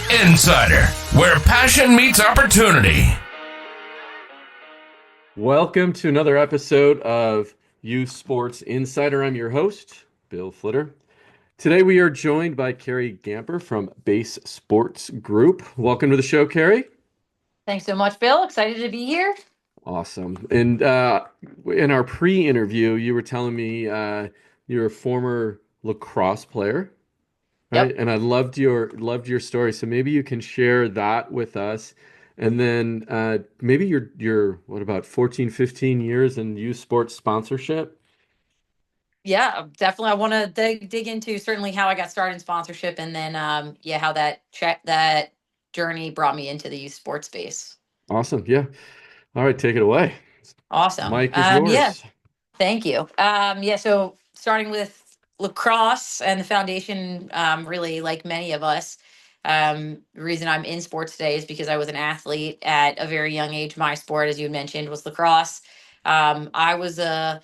Insider, where passion meets opportunity. Welcome to another episode of Youth Sports Insider. I'm your host, Bill Flitter. Today we are joined by Carrie Gamper from Base Sports Group. Welcome to the show, Carrie. Thanks so much, Bill. Excited to be here. Awesome. And in our pre-interview, you were telling me you're a former lacrosse player, right? Yep. And I loved your story. So maybe you can share that with us. And then maybe your what about 14, 15 years in youth sports sponsorship? Yeah, definitely. I want to dig into certainly how I got started in sponsorship, and then how that journey brought me into the youth sports space. Awesome. Yeah. All right, take it away. Awesome. Mike is Yeah, yours. thank you. So starting with lacrosse and the foundation, really like many of us, the reason I'm in sports today is because I was an athlete at a very young age. My sport, as you mentioned, was lacrosse. I was a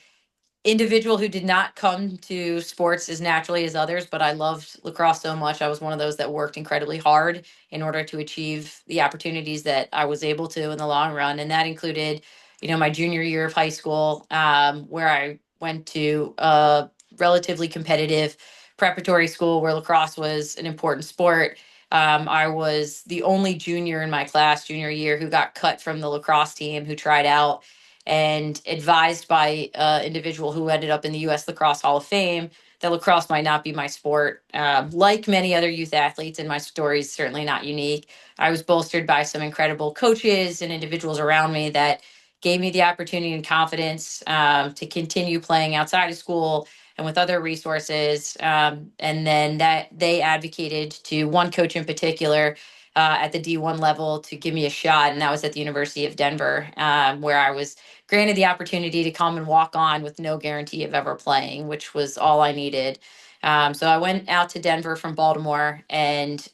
individual who did not come to sports as naturally as others, but I loved lacrosse so much. I was one of those that worked incredibly hard in order to achieve the opportunities that I was able to in the long run. And that included, my junior year of high school, where I went to a relatively competitive preparatory school where lacrosse was an important sport. I was the only junior in my class junior year who got cut from the lacrosse team who tried out, and advised by an individual who ended up in the U.S. Lacrosse Hall of Fame that lacrosse might not be my sport. Like many other youth athletes, and my story is certainly not unique, I was bolstered by some incredible coaches and individuals around me that gave me the opportunity and confidence to continue playing outside of school and with other resources. And then that they advocated to one coach in particular at the D1 level to give me a shot. And that was at the University of Denver, where I was granted the opportunity to come and walk on with no guarantee of ever playing, which was all I needed. So I went out to Denver from Baltimore and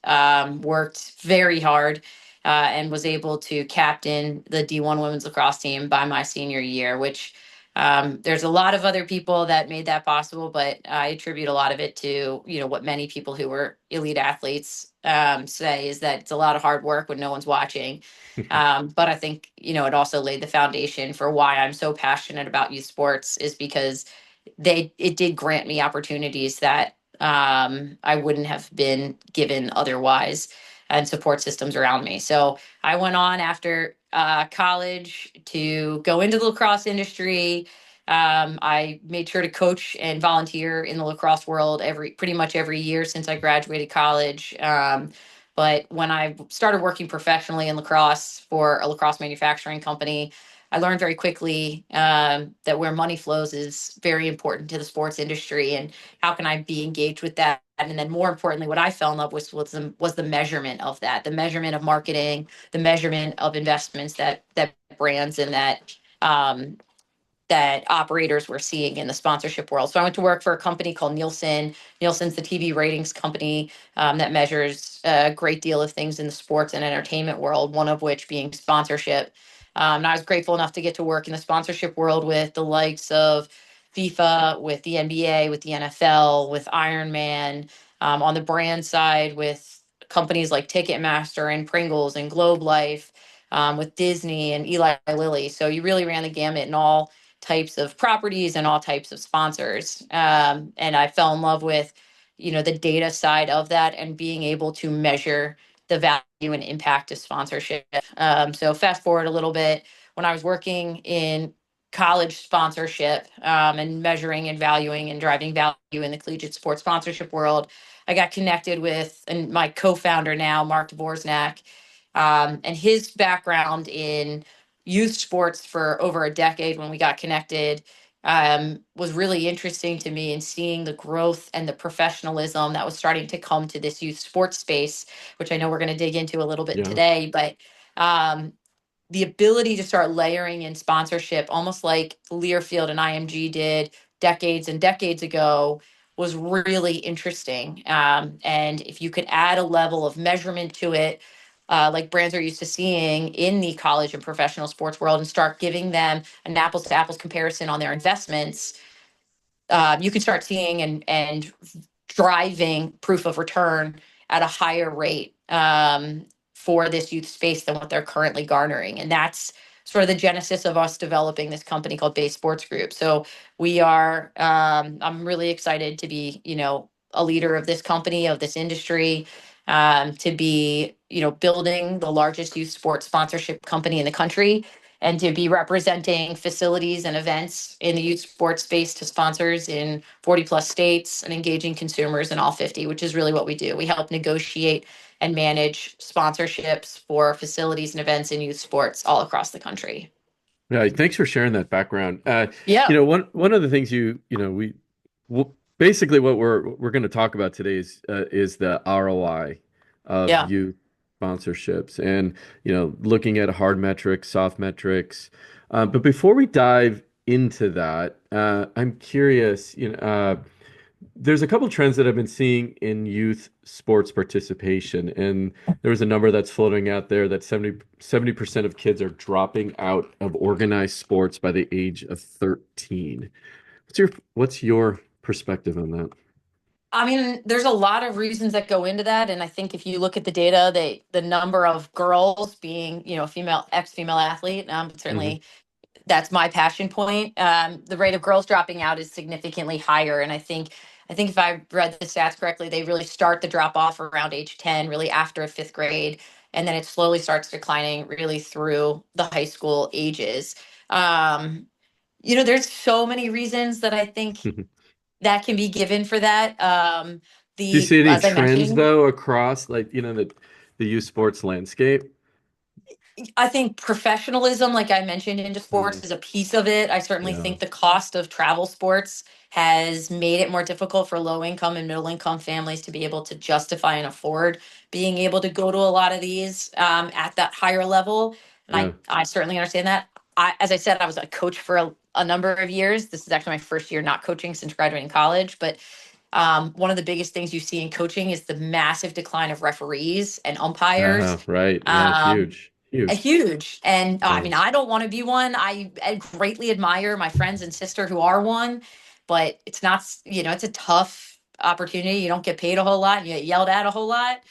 worked very hard and was able to captain the D1 women's lacrosse team by my senior year, which there's a lot of other people that made that possible, but I attribute a lot of it to, what many people who were elite athletes say is that it's a lot of hard work when no one's watching. But I think, it also laid the foundation for why I'm so passionate about youth sports is because it did grant me opportunities that I wouldn't have been given otherwise, and support systems around me. So I went on after college to go into the lacrosse industry. I made sure to coach and volunteer in the lacrosse world pretty much every year since I graduated college. But when I started working professionally in lacrosse for a lacrosse manufacturing company, I learned very quickly that where money flows is very important to the sports industry, and how can I be engaged with that? And then, more importantly, what I fell in love with was the measurement of that, the measurement of marketing, the measurement of investments that brands and um, that operators were seeing in the sponsorship world. So I went to work for a company called Nielsen. Nielsen's the TV ratings company that measures a great deal of things in the sports and entertainment world, one of which being sponsorship. And I was grateful enough to get to work in the sponsorship world with the likes of FIFA, with the NBA, with the NFL, with Ironman, on the brand side with companies like Ticketmaster and Pringles and Globe Life, with Disney and Eli Lilly. So you really ran the gamut in all types of properties and all types of sponsors. And I fell in love with, the data side of that and being able to measure the value and impact of sponsorship. So fast forward a little bit, when I was working in college sponsorship and measuring and valuing and driving value in the collegiate sports sponsorship world, I got connected with and my co-founder now, Mark Dvorznak, and his background in youth sports for over a decade when we got connected was really interesting to me, and seeing the growth and the professionalism that was starting to come to this youth sports space, which I know we're going to dig into a little bit Yeah. today. But the ability to start layering in sponsorship, almost like Learfield and IMG did decades and decades ago, was really interesting. And if you could add a level of measurement to it, like brands are used to seeing in the college and professional sports world, and start giving them an apples to apples comparison on their investments, you can start seeing and driving proof of return at a higher rate for this youth space than what they're currently garnering. And that's sort of the genesis of us developing this company called Base Sports Group. So I'm really excited to be, a leader of this company, of this industry, to be, building the largest youth sports sponsorship company in the country, and to be representing facilities and events in the youth sports space to sponsors in 40 plus states and engaging consumers in all 50, which is really what we do. We help negotiate and manage sponsorships for facilities and events in youth sports all across the country. Yeah, thanks for sharing that background. Yeah. One of the things basically what we're going to talk about today is the ROI of Yeah. youth sponsorships, and looking at hard metrics, soft metrics. But before we dive into that, I'm curious. There's a couple trends that I've been seeing in youth sports participation, and there was a number that's floating out there that 70% of kids are dropping out of organized sports by the age of 13. What's your perspective on that? I mean, there's a lot of reasons that go into that. And I think if you look at the data, the number of girls being, female, ex-female athlete, Hmm. certainly that's my passion point. The rate of girls dropping out is significantly higher. And I think if I read the stats correctly, they really start the drop off around age 10, really after fifth grade. And then it slowly starts declining really through the high school ages. Um, there's so many reasons that I think that can be given for that. Do you see any As I trends mentioned, though across like the youth sports landscape? I think professionalism, like I mentioned, into Mm, sports is a piece of it. I certainly yeah. think the cost of travel sports has made it more difficult for low income and middle income families to be able to justify and afford being able to go to a lot of these at that higher level. And Yeah. I certainly understand that. As I said, I was a coach for a number of years. This is actually my first year not coaching since graduating college. But one of the biggest things you see in coaching is the massive decline of referees and umpires. Right. Yeah. Um, Huge. Huge. Huge. And I Yeah. mean, I don't want to be one. I greatly admire my friends and sister who are one, but it's not, it's a tough opportunity. You don't get paid a whole lot. You get yelled at a whole lot.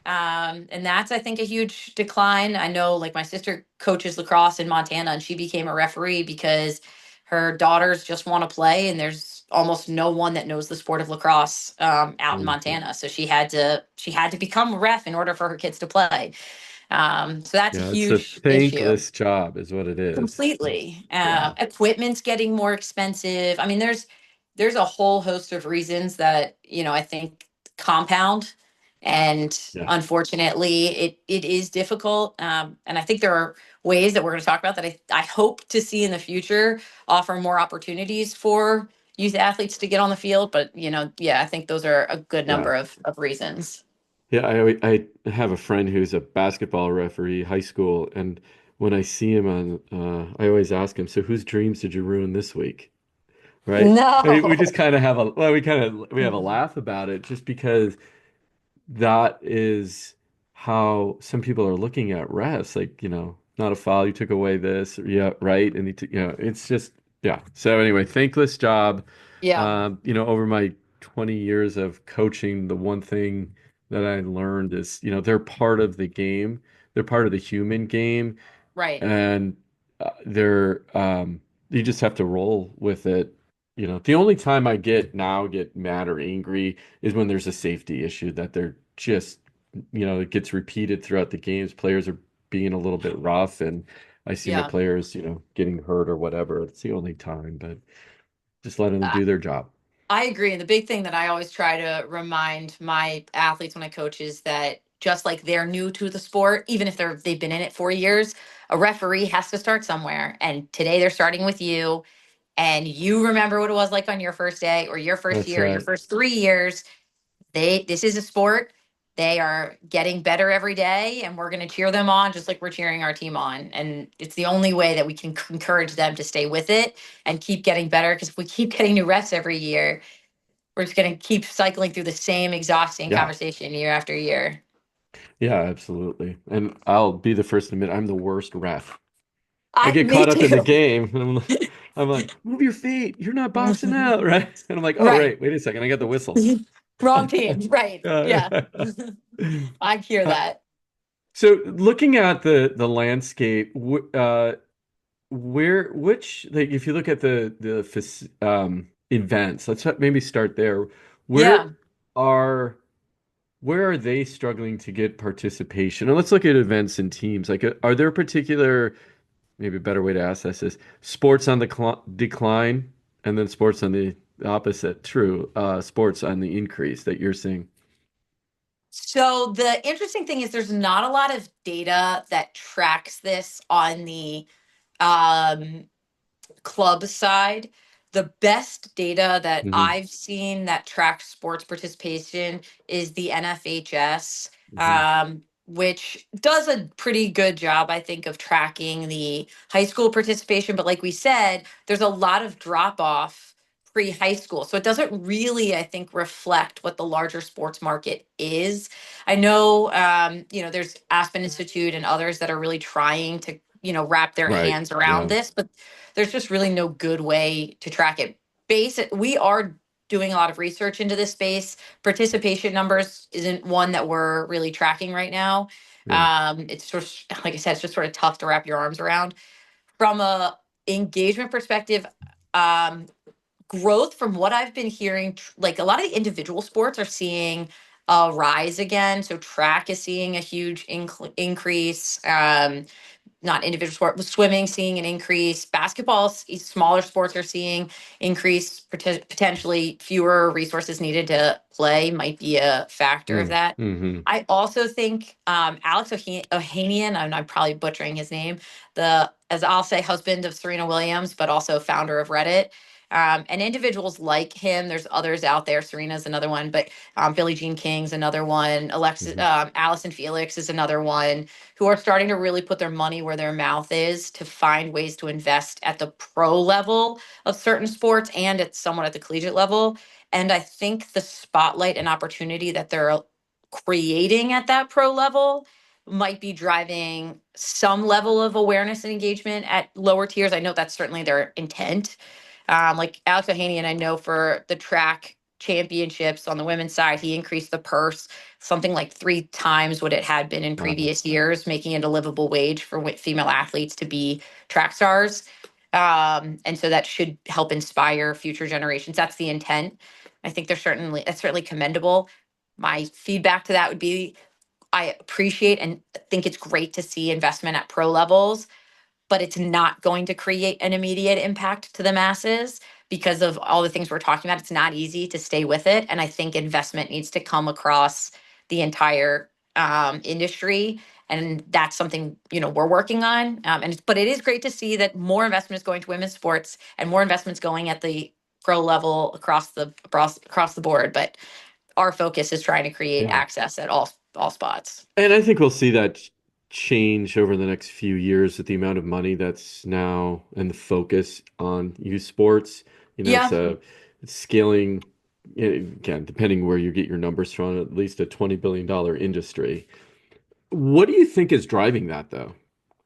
And that's, I think, a huge decline. I know, like, my sister coaches lacrosse in Montana, and she became a referee because her daughters just want to play, and there's almost no one that knows the sport of lacrosse out in Mhm. Montana. So she had to become a ref in order for her kids to play. So that's a Yeah. It's a huge issue. thankless job, is what it is. Completely. Yeah. Equipment's getting more expensive. I mean, there's a whole host of reasons that, I think compound. And Yeah. unfortunately, it is difficult. And I think there are ways that we're going to talk about that I hope to see in the future offer more opportunities for youth athletes to get on the field. But, yeah, I think those are a good Yeah. number of reasons. Yeah, I have a friend who's a basketball referee, high school, and when I see him I always ask him, so whose dreams did you ruin this week? Right? I mean, we just No. kind of have we have a laugh about it just because that is how some people are looking at refs. Like, not a foul, you took away this, yeah, right? And it's just, yeah. So anyway, thankless job. Yeah, Over my 20 years of coaching, the one thing that I learned is, they're part of the game. They're part of the human game, right. and they're you just have to roll with it. The only time I get mad or angry is when there's a safety issue that they're just, it gets repeated throughout the games. Players are being a little bit rough, and I see my Yeah. players, getting hurt or whatever. It's the only time, but just letting them do their job. I agree. And the big thing that I always try to remind my athletes when I coach is that just like they're new to the sport, even if they've been in it 4 years, a referee has to start somewhere. And today they're starting with you, and you remember what it was like on your first day or your first That's year, your right. first 3 years. This is a sport. They are getting better every day, and we're going to cheer them on just like we're cheering our team on. And it's the only way that we can encourage them to stay with it and keep getting better. Because if we keep getting new refs every year, we're just going to keep cycling through the same exhausting Yeah. conversation year after year. Yeah, absolutely. And I'll be the first to admit I'm the worst ref. I get Me caught up in the too. game, and I'm like, move your feet. You're not boxing out, right? And I'm like, oh, Right. right. Wait a second. I got the whistle. Wrong team. Right. Yeah. Uh, I hear uh, that. so looking at the landscape, which like if you look at the events, maybe start there. Where Yeah. are where are they struggling to get participation? And let's look at events and teams. Like, are there particular, maybe a better way to ask this is sports on the decline and then sports on the opposite, true, sports on the increase that you're seeing? So the interesting thing is there's not a lot of data that tracks this on the um, club side. The best data that Hmm. I've seen that tracks sports participation is the NFHS, Hmm. which does a pretty good job, I think, of tracking the high school participation. But like we said, there's a lot of drop off pre-high school. So it doesn't really, I think, reflect what the larger sports market is. I know, there's Aspen Institute and others that are really trying to, wrap their Right. hands around Yeah. this, but there's just really no good way to track it. We are doing a lot of research into this space. Participation numbers isn't one that we're really tracking right now. Yeah. It's sort of, like I said, it's just sort of tough to wrap your arms around. From a engagement perspective, um, growth from what I've been hearing, like a lot of the individual sports are seeing a rise again. So track is seeing a huge increase. Not individual sport, but swimming seeing an increase. Basketball, smaller sports are seeing increase. Potentially fewer resources needed to play might be a factor of Mm. that. Hmm. I also think Alex Ohanian, I'm probably butchering his name, the, as I'll say, husband of Serena Williams, but also founder of Reddit. And individuals like him, there's others out there. Serena's another one, but Billie Jean King's another one. Hmm. Allison Felix is another one, who are starting to really put their money where their mouth is to find ways to invest at the pro level of certain sports and at somewhat at the collegiate level. And I think the spotlight and opportunity that they're creating at that pro level might be driving some level of awareness and engagement at lower tiers. I know that's certainly their intent. Like Alex Ohanian, I know for the track championships on the women's side, he increased the purse something like 3 times what it had been in Wow. previous years, making it a livable wage for female athletes to be track stars. And so that should help inspire future generations. That's the intent. I think that's certainly commendable. My feedback to that would be I appreciate and think it's great to see investment at pro levels, but it's not going to create an immediate impact to the masses because of all the things we're talking about. It's not easy to stay with it. And I think investment needs to come across the entire industry. And that's something, we're working on. But it is great to see that more investment is going to women's sports and more investments going at the pro level across the board. But our focus is trying to create Yeah. access at all spots. And I think we'll see that change over the next few years with the amount of money that's now and the focus on youth sports. Yeah. It's scaling, again, depending where you get your numbers from, at least a $20 billion industry. What do you think is driving that, though?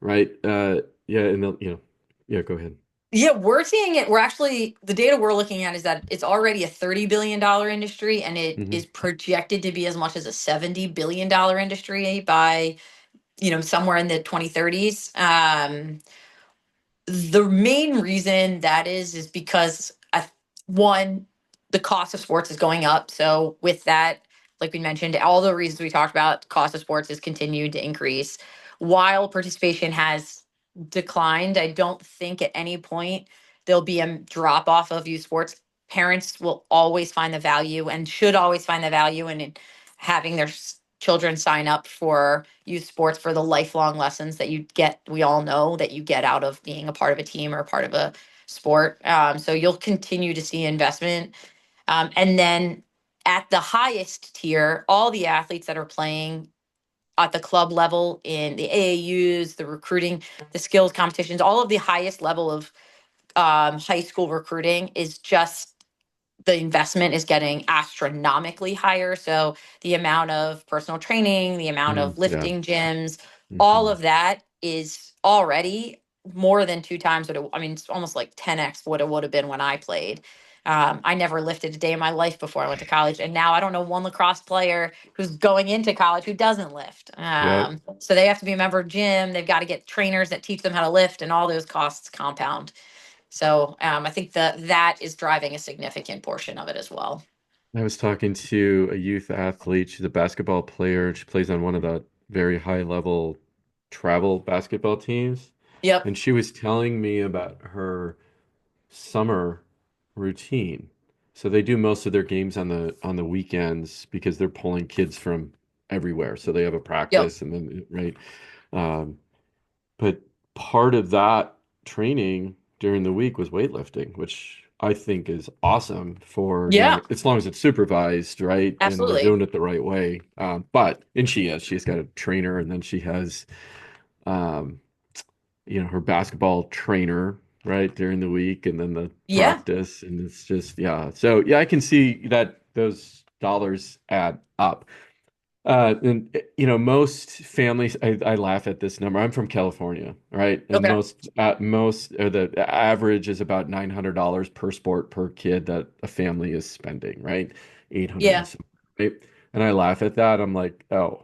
Right? Yeah, yeah, go ahead. Yeah, we're seeing it. We're actually, the data we're looking at is that it's already a $30 billion industry and it Hmm. is projected to be as much as a $70 billion industry by, somewhere in the 2030s. The main reason that is because one, the cost of sports is going up. So with that, like we mentioned, all the reasons we talked about, cost of sports has continued to increase. While participation has declined, I don't think at any point there'll be a drop off of youth sports. Parents will always find the value and should always find the value in having their children sign up for youth sports for the lifelong lessons that you get, we all know that you get out of being a part of a team or a part of a sport. So you'll continue to see investment. And then at the highest tier, all the athletes that are playing at the club level in the AAUs, the recruiting, the skills competitions, all of the highest level of high school recruiting is just the investment is getting astronomically higher. So the amount of personal training, the amount Mm, of yeah. lifting gyms, all Hmm. of that is already more than 2 times what I mean, it's almost like 10x what it would have been when I played. I never lifted a day in my life before I went to college, and now I don't know one lacrosse player who's going into college who doesn't lift. Yep. So they have to be a member of gym. They've got to get trainers that teach them how to lift, and all those costs compound. So I think that is driving a significant portion of it as well. I was talking to a youth athlete. She's a basketball player. She plays on one of the very high level travel basketball teams. Yep. And she was telling me about her summer routine. So they do most of their games on the weekends because they're pulling kids from everywhere. So they have a Yep. practice and then right. Um, but part of that training during the week was weightlifting, which I think is awesome for Yeah. young, as long as it's supervised, right? And they're Absolutely. doing it the right way. And she's got a trainer, and then she has, um, her basketball trainer, right, during the week, and then the Yeah. practice. And it's just, yeah. So, yeah, I can see that those dollars add up. And most families, I laugh at this number. I'm from California, right? And Okay. the average is about $900 per sport per kid that a family is spending, right? 800 and Yeah. some, right? And I laugh at that. I'm like, oh,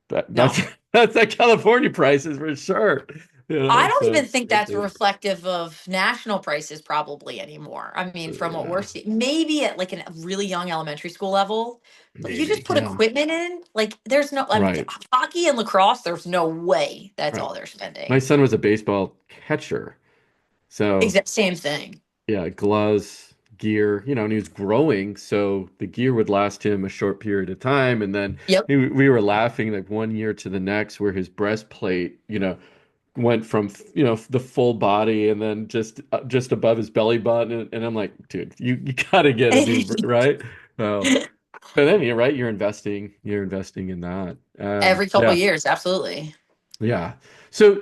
that's No. that's the California prices for sure. I don't So even think that's reflective of national prices probably anymore. I mean, from what we're yeah, seeing, maybe at like a really young elementary school level, but you just maybe, put yeah, equipment in, like there's no, I mean, right, hockey and lacrosse, there's no way that's right. all they're My spending. son was a baseball catcher, so. Exact same thing. Yeah, gloves, gear, and he was growing, so the gear would last him a short period of time. And then Yep. we were laughing like one year to the next where his breastplate, went from, the full body and then just above his belly button. And I'm like, dude, you gotta get a new, right? So, but then you're right, you're investing in that. Every couple Yeah. of years, absolutely. Yeah. So,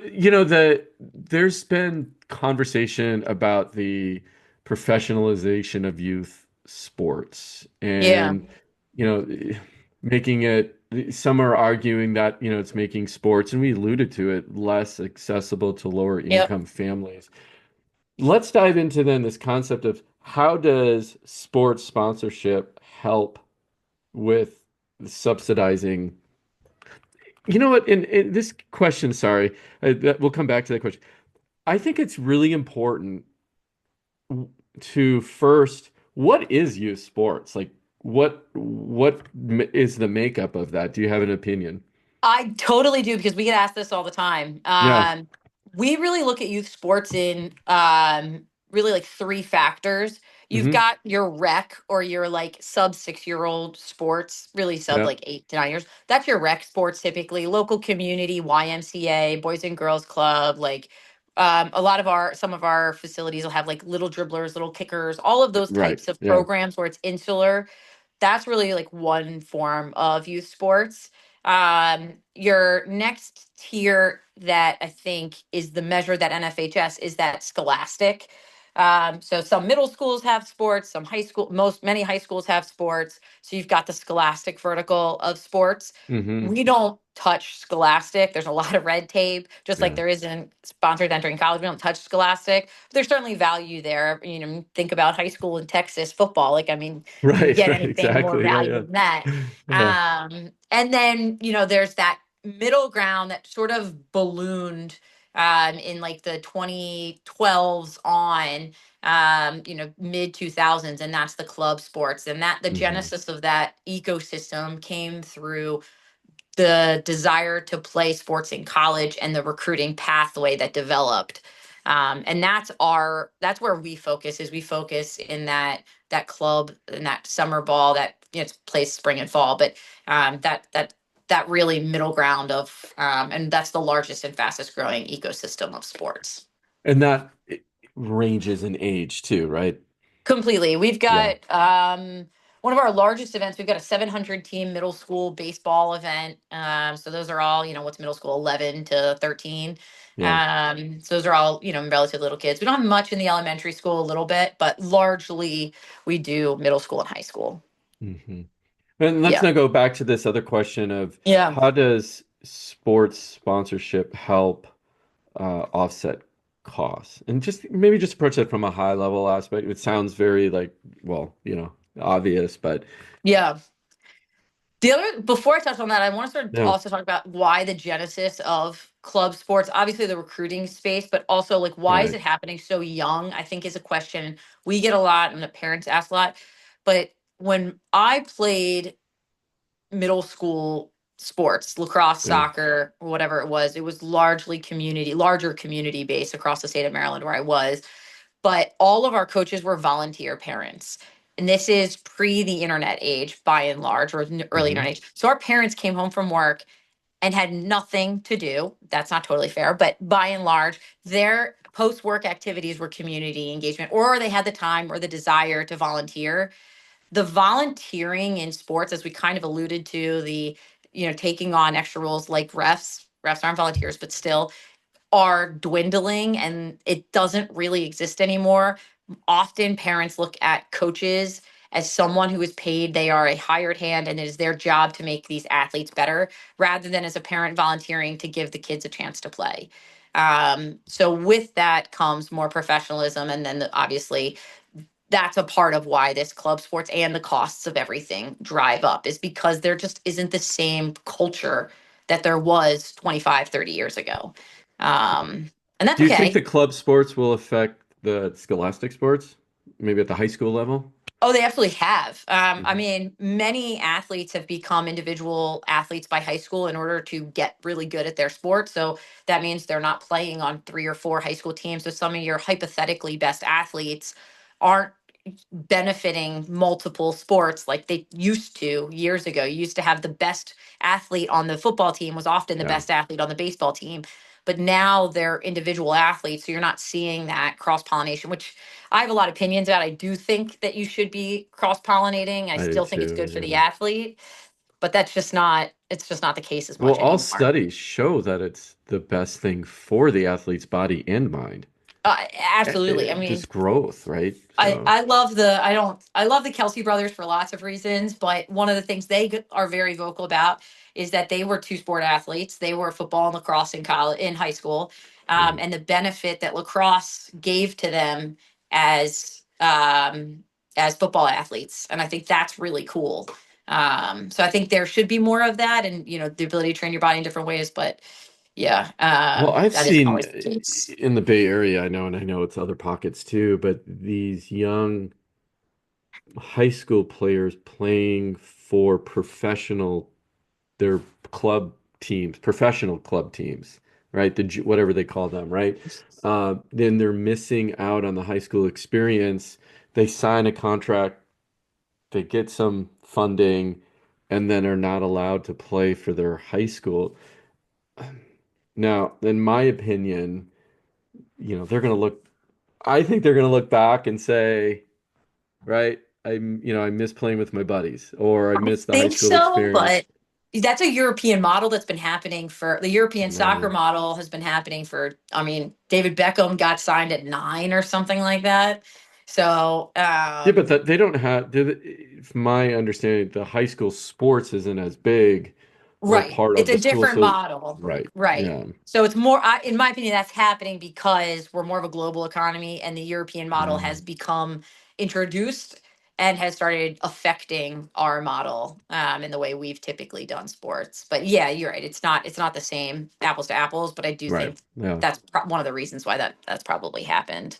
there's been conversation about the professionalization of youth sports Yeah. and, you know, making it, some are arguing that, it's making sports, and we alluded to it, less accessible to lower Yep. income families. Let's dive into then this concept of how does sports sponsorship help with subsidizing. You know what? In this question, sorry, we'll come back to that question. I think it's really important to first, what is youth sports? Like, what is the makeup of that? Do you have an opinion? I totally do because we get asked this all the time. Yeah. We really look at youth sports in really like three factors. You've Hmm. got your rec or your like sub 6 year old sports, really sub Yeah. like 8 to 9 years. That's your rec sports typically, local community, YMCA, Boys and Girls Club. Like a lot of some of our facilities will have like little dribblers, little kickers, all of those Right. types of Yeah. programs where it's insular. That's really like one form of youth sports. Your next tier that I think is the measure that NFHS is that scholastic. So some middle schools have sports, some many high schools have sports. So you've got the scholastic vertical of sports. Hmm. We don't touch scholastic. There's a lot of red tape, just like Yeah. there isn't sponsored entering college. We don't touch scholastic. But there's certainly value there. Think about high school in Texas football. Like, I mean, do you Right. get Right. anything more Exactly. Yeah. value Yeah. than that? Yeah. And then, there's that middle ground that sort of ballooned in like the 2012s on, mid 2000s, and that's the club sports. And that the Hmm. genesis of that ecosystem came through the desire to play sports in college and the recruiting pathway that developed. And that's where we focus in that club and that summer ball that it's plays spring and fall, but that really middle ground of and that's the largest and fastest growing ecosystem of sports. And that ranges in age too, right? Completely. We've Yeah. got one of our largest events. We've got a 700 team middle school baseball event. So those are all, what's middle school, 11 to 13. Yeah. So those are all, relatively little kids. We don't have much in the elementary school, a little bit, but largely we do middle school and high school. Hmm. And let's Yeah. now go back to this other question of Yeah. how does sports sponsorship help offset costs? And just maybe just approach it from a high level aspect. It sounds very like, well, obvious, but Yeah. The other, before I touch on that, I want to sort of yeah, also talk about why the genesis of club sports, obviously the recruiting space, but also like why is right. it happening so young? I think is a question we get a lot and the parents ask a lot. But when I played middle school sports, lacrosse, Yeah. soccer, whatever it was largely larger community based across the state of Maryland where I was. But all of our coaches were volunteer parents. And this is pre the internet age, by and large, or early Hmm. internet age. So our parents came home from work and had nothing to do. That's not totally fair, but by and large, their post work activities were community engagement, or they had the time or the desire to volunteer. The volunteering in sports, as we kind of alluded to, taking on extra roles like refs aren't volunteers, but still are dwindling and it doesn't really exist anymore. Often parents look at coaches as someone who is paid, they are a hired hand and it is their job to make these athletes better rather than as a parent volunteering to give the kids a chance to play. So with that comes more professionalism, and then obviously that's a part of why this club sports and the costs of everything drive up, is because there just isn't the same culture that there was 25, 30 years ago. And that's Do you think okay. the club sports will affect the scholastic sports, maybe at the high school level? Oh, they absolutely have. I Mhm. mean, many athletes have become individual athletes by high school in order to get really good at their sport. So that means they're not playing on 3 or 4 high school teams. So some of your hypothetically best athletes aren't benefiting multiple sports like they used to years ago. You used to have the best athlete on the football team was often the Yeah, best athlete on the baseball team. But now they're individual athletes. So you're not seeing that cross pollination, which I have a lot of opinions about. I do think that you should be cross pollinating. I I do still think it's too. good for the Yeah. athlete, but it's just not the case as Well, much all anymore. studies show that it's the best thing for the athlete's body and mind. Absolutely. I mean, Just growth, right? I So, I love the I love the Kelsey brothers for lots of reasons, but one of the things are very vocal about is that they were two sport athletes. They were football and lacrosse in college, in high school, yeah. and the benefit that lacrosse gave to them as as football athletes, and I think that's really cool. So I think there should be more of that, and the ability to train your body in different ways. But yeah, Well, I've that isn't seen always the case. in the Bay Area, I know, and I know it's other pockets too, but these young high school players playing for their club teams, professional club teams, right? Whatever they call them, right? Then they're missing out on the high school experience. They sign a contract, they get some funding, and then are not allowed to play for their high school. Now, in my opinion, they're going to I think they're going to look back and say, right, I miss playing with my buddies, or I I miss the high think school so, experience. but that's a European model that's been happening for the European soccer No. model has been happening for, I mean, David Beckham got signed at 9 or something like that. So, Yeah, but they don't have, from my understanding, the high school sports isn't as big or right. part It's of a the school. different So, model. right. Right. Yeah. So it's more, in my opinion, that's happening because we're more of a global economy and the European model Yeah. has become introduced and has started affecting our model in the way we've typically done sports. But yeah, you're right. It's not the same apples to apples, but I do Right. think Yeah. that's one of the reasons why that's probably happened.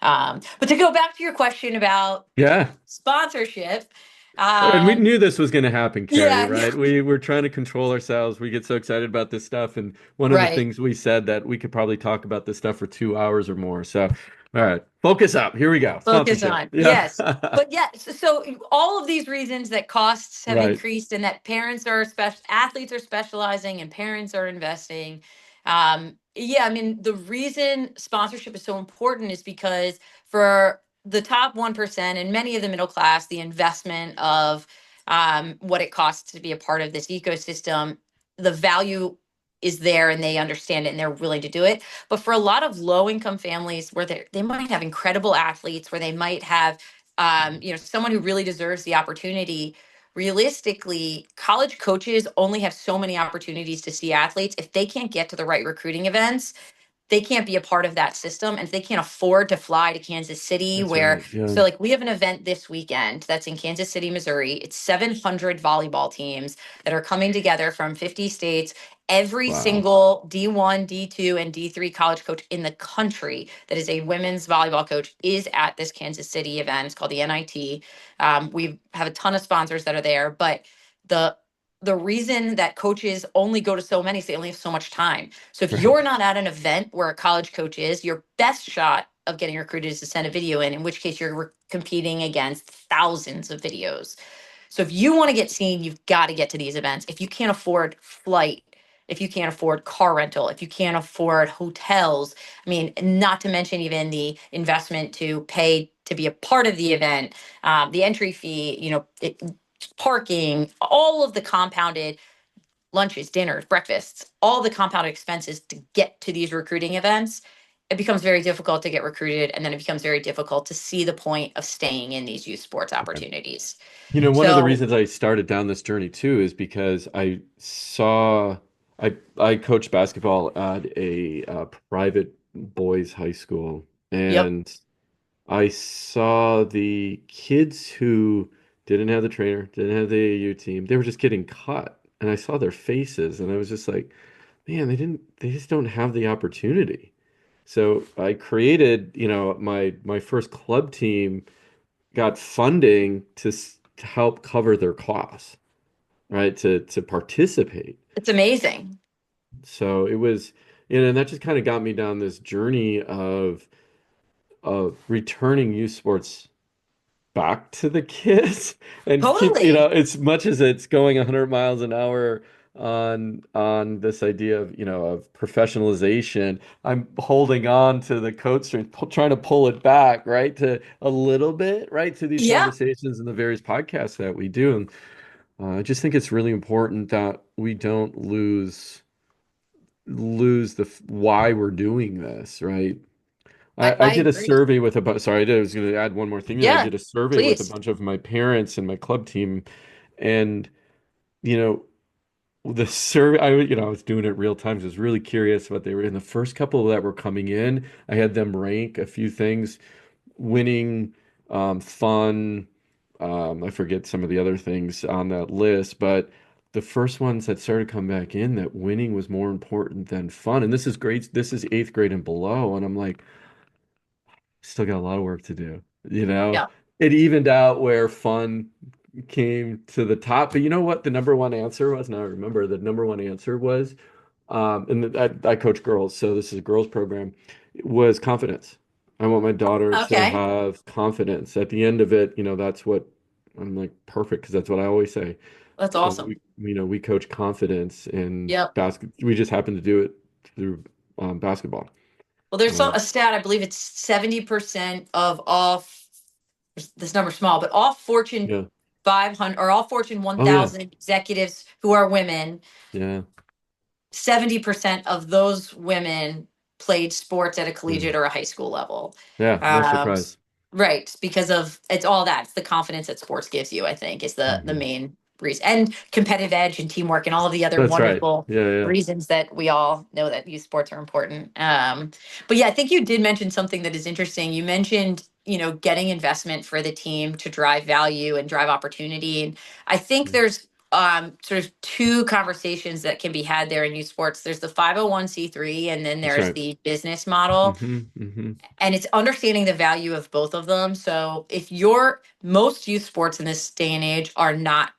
But to go back to your question about Yeah. sponsorship, And we um, knew this was going to happen, Carrie, yeah, right? We were trying to control ourselves. We get so excited about this stuff. And one of the right. things we said that we could probably talk about this stuff for 2 hours or more. So, all right, focus up. Here we go. Focus Sponsorship. on. Yeah. Yes. But yeah, so all of these reasons that costs have Right. increased and that athletes are specializing and parents are investing. Yeah, I mean, the reason sponsorship is so important is because for the top 1% and many of the middle class, the investment of what it costs to be a part of this ecosystem, the value is there and they understand it and they're willing to do it. But for a lot of low income families where they might have incredible athletes, where they might have, someone who really deserves the opportunity, realistically, college coaches only have so many opportunities to see athletes. If they can't get to the right recruiting events, they can't be a part of that system. And if they can't afford to fly to Kansas City, That's where, right. Yeah. so like we have an event this weekend that's in Kansas City, Missouri. It's 700 volleyball teams that are coming together from 50 states. Every Wow. single D1, D2, and D3 college coach in the country that is a women's volleyball coach is at this Kansas City event. It's called the NIT. We have a ton of sponsors that are there, but the the reason that coaches only go to so many is they only have so much time. So if Right. you're not at an event where a college coach is, your best shot of getting recruited is to send a video in which case you're competing against thousands of videos. So if you want to get seen, you've got to get to these events. If you can't afford flight, if you can't afford car rental, if you can't afford hotels, I mean, not to mention even the investment to pay to be a part of the event, the entry fee, parking, all of the compounded lunches, dinners, breakfasts, all the compounded expenses to get to these recruiting events, it becomes very difficult to get recruited. And then it becomes very difficult to see the point of staying in these youth sports opportunities. One of the So, reasons I started down this journey too is because I coached basketball at a private boys' high school, yep, and I saw the kids who didn't have the trainer, didn't have the AAU team, they were just getting cut, and I saw their faces, and I was just like, man, they just don't have the opportunity. So I created, my first club team got funding to help cover their costs, right? To participate. it's amazing. So it was, and that just kind of got me down this journey of returning youth sports back to the kids and keep, Totally. as much as it's going 100 miles an hour on this idea of, of professionalization, I'm holding on to the coat string, trying to pull it back, right, to a little bit, right, to these Yeah, conversations and the various podcasts that we do. And I just think it's really important that we don't lose why we're doing this, right? I I did a agree. survey with a bunch. Sorry, I was going to add one more thing. I Yeah, did a survey with a please. bunch of my parents and my club team, and you know, the survey. I was doing it real time. So I was really curious what they were. In the first couple that were coming in, I had them rank a few things: winning, fun. I forget some of the other things on that list, but the first ones that started coming back in, that winning was more important than fun. And this is great. This is eighth grade and below, and I'm like, still got a lot of work to do. Yeah. It evened out where fun came to the top. But you know what the number one answer was? Now I remember the number one answer was, I coach girls, so this is a girls program, was confidence. I want my daughter to Okay. have confidence. At the end of it, that's what I'm like, perfect, because that's what I always say. That's awesome. We coach confidence in Yep. basket. We just happen to do it through basketball. Well, there's Uh, a stat, I believe it's 70% of all, this number's small, but all Fortune yeah. 500 or all Fortune Oh yeah. 1000 executives who are women, Yeah. 70% of those women played sports at a Yeah. collegiate or a high school level. Yeah, no Um, surprise. right, because of it's all that. It's the confidence that sports gives you, I think, is the Hmm. main reason. And competitive edge and teamwork and all of the other That's right. wonderful Yeah, yeah. reasons that we all know that youth sports are important. But yeah, I think you did mention something that is interesting. You mentioned, getting investment for the team to drive value and drive opportunity. And I think Mm. there's sort of two conversations that can be had there in youth sports. There's the 501(c)(3), and then That's there's right. the business model, Hmm. and it's understanding the value of both of them. So if you're most youth sports in this day and age are not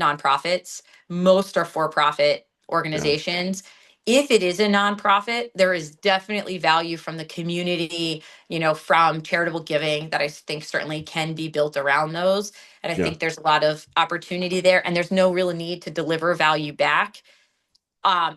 nonprofits, most are for-profit Yeah, organizations. If it is a nonprofit, there is definitely value from the community, from charitable giving that I think certainly can be built around those. And I yeah, think there's a lot of opportunity there, and there's no real need to deliver value back.